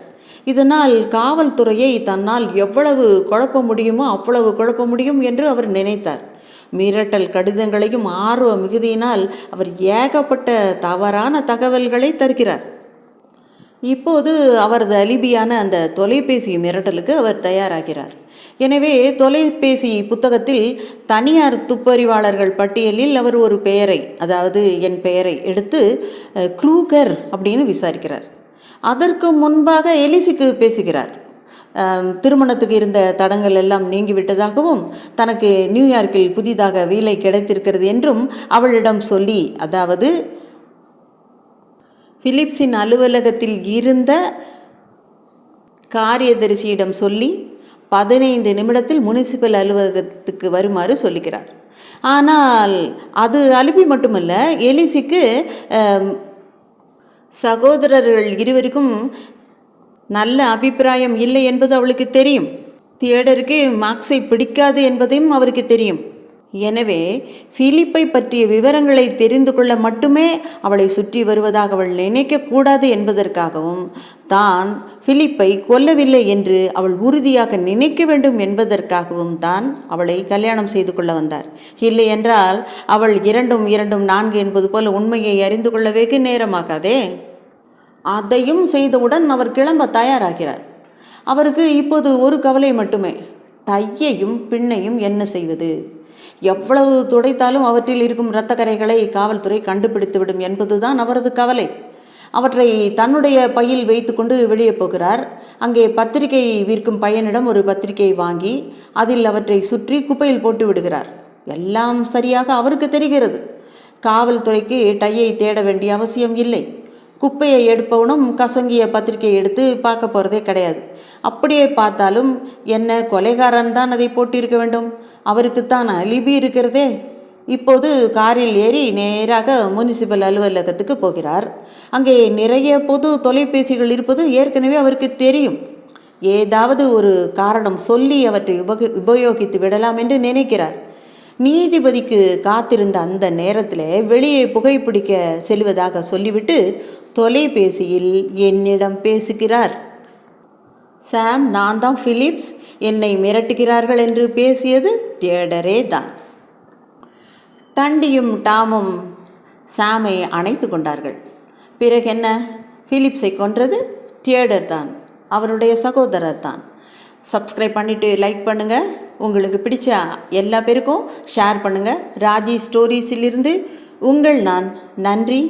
இதனால் காவல்துறையை தன்னால் எவ்வளவு குழப்ப முடியுமோ அவ்வளவு குழப்ப முடியும் என்று அவர் நினைத்தார். மிரட்டல் கடிதங்களையும் ஆர்வ மிகுதியினால் அவர் ஏகப்பட்ட தவறான தகவல்களை தருகிறார். இப்போது அவரது அலிபியான அந்த தொலைபேசி மிரட்டலுக்கு அவர் தயாராகிறார். எனவே தொலைபேசி புத்தகத்தில் தனியார் துப்பறிவாளர்கள் பட்டியலில் அவர் ஒரு பெயரை, அதாவது என் பெயரை எடுத்து க்ரூகர் அப்படின்னு விசாரிக்கிறார். அதற்கு முன்பாக எலிசிக்கு பேசுகிறார். திருமணத்துக்கு இருந்த தடங்கள் எல்லாம் நீங்கிவிட்டதாகவும் தனக்கு நியூயார்க்கில் புதிதாக வேலை கிடைத்திருக்கிறது என்றும் அவளிடம் சொல்லி, அதாவது பிலிப்ஸின் அலுவலகத்தில் இருந்த காரியதரிசியிடம் சொல்லி 15 நிமிடத்தில் முனிசிபல் அலுவலகத்துக்கு வருமாறு சொல்லுகிறார். ஆனால் அது அலுப்பி மட்டுமல்ல, எலிசிக்கு சகோதரர்கள் இருவருக்கும் நல்ல அபிப்பிராயம் இல்லை என்பது அவளுக்கு தெரியும். தியேடருக்கு மார்க்ஸை பிடிக்காது என்பதையும் அவருக்கு தெரியும். எனவே பிலிப்பை பற்றிய விவரங்களை தெரிந்து கொள்ள மட்டுமே அவளை சுற்றி வருவதாக அவள் நினைக்கக்கூடாது என்பதற்காகவும், தான் பிலிப்பை கொல்லவில்லை என்று அவள் உறுதியாக நினைக்க வேண்டும் என்பதற்காகவும் தான் அவளை கல்யாணம் செய்து கொள்ள வந்தார். இல்லை என்றால் அவள் 2 4 என்பது போல உண்மையை அறிந்து கொள்ள வெகு நேரமாகாதே. அதையும் செய்தவுடன் அவர் கிளம்ப தயாராகிறார். அவருக்கு இப்போது ஒரு கவலை மட்டுமே, டையையும் பின்னையும் என்ன செய்வது? எவ்வளவு துடைத்தாலும் அவற்றில் இருக்கும் இரத்த கரைகளை காவல்துறை கண்டுபிடித்துவிடும் என்பதுதான் அவரது கவலை. அவற்றை தன்னுடைய பையில் வைத்து கொண்டு வெளியே போகிறார். அங்கே பத்திரிகை விற்கும் பையனிடம் ஒரு பத்திரிகை வாங்கி அதில் அவற்றை சுற்றி குப்பையில் போட்டு விடுகிறார். எல்லாம் சரியாக அவருக்கு தெரிகிறது. காவல்துறைக்கு டையை தேட வேண்டிய அவசியம் இல்லை. குப்பையை எடுப்பவனும் கசங்கிய பத்திரிகை எடுத்து பார்க்க போகிறதே கிடையாது. அப்படியே பார்த்தாலும் என்ன, கொலைகாரன் தான் அதை போட்டிருக்க வேண்டும். அவருக்குத்தான் அலிபி இருக்கிறதே. இப்போது காரில் ஏறி நேராக முனிசிபல் அலுவலகத்துக்கு போகிறார். அங்கே நிறைய பொது தொலைபேசிகள் இருப்பது ஏற்கனவே அவருக்கு தெரியும். ஏதாவது ஒரு காரணம் சொல்லி அவற்றை உபயோகித்து விடலாம் என்று நினைக்கிறார். நீதிபதிக்கு காத்திருந்த அந்த நேரத்தில் வெளியே புகைப்பிடிக்க செல்வதாக சொல்லிவிட்டு தொலைபேசியில் என்னிடம் பேசுகிறார். சாம், நான் தான் பிலிப்ஸ், என்னை மிரட்டுகிறார்கள் என்று பேசியது தியேடரே தான். டண்டியும் டாமும் சாமை அணைத்து கொண்டார்கள். பிறகு என்ன, பிலிப்ஸை கொன்றது தியேடர் தான், அவருடைய சகோதரர் தான். சப்ஸ்கிரைப் பண்ணிவிட்டு லைக் பண்ணுங்கள். உங்களுக்கு பிடிச்ச எல்லா பேருக்கும் ஷேர் பண்ணுங்கள். ராஜி ஸ்டோரீஸிலிருந்து உங்கள் நான். நன்றி.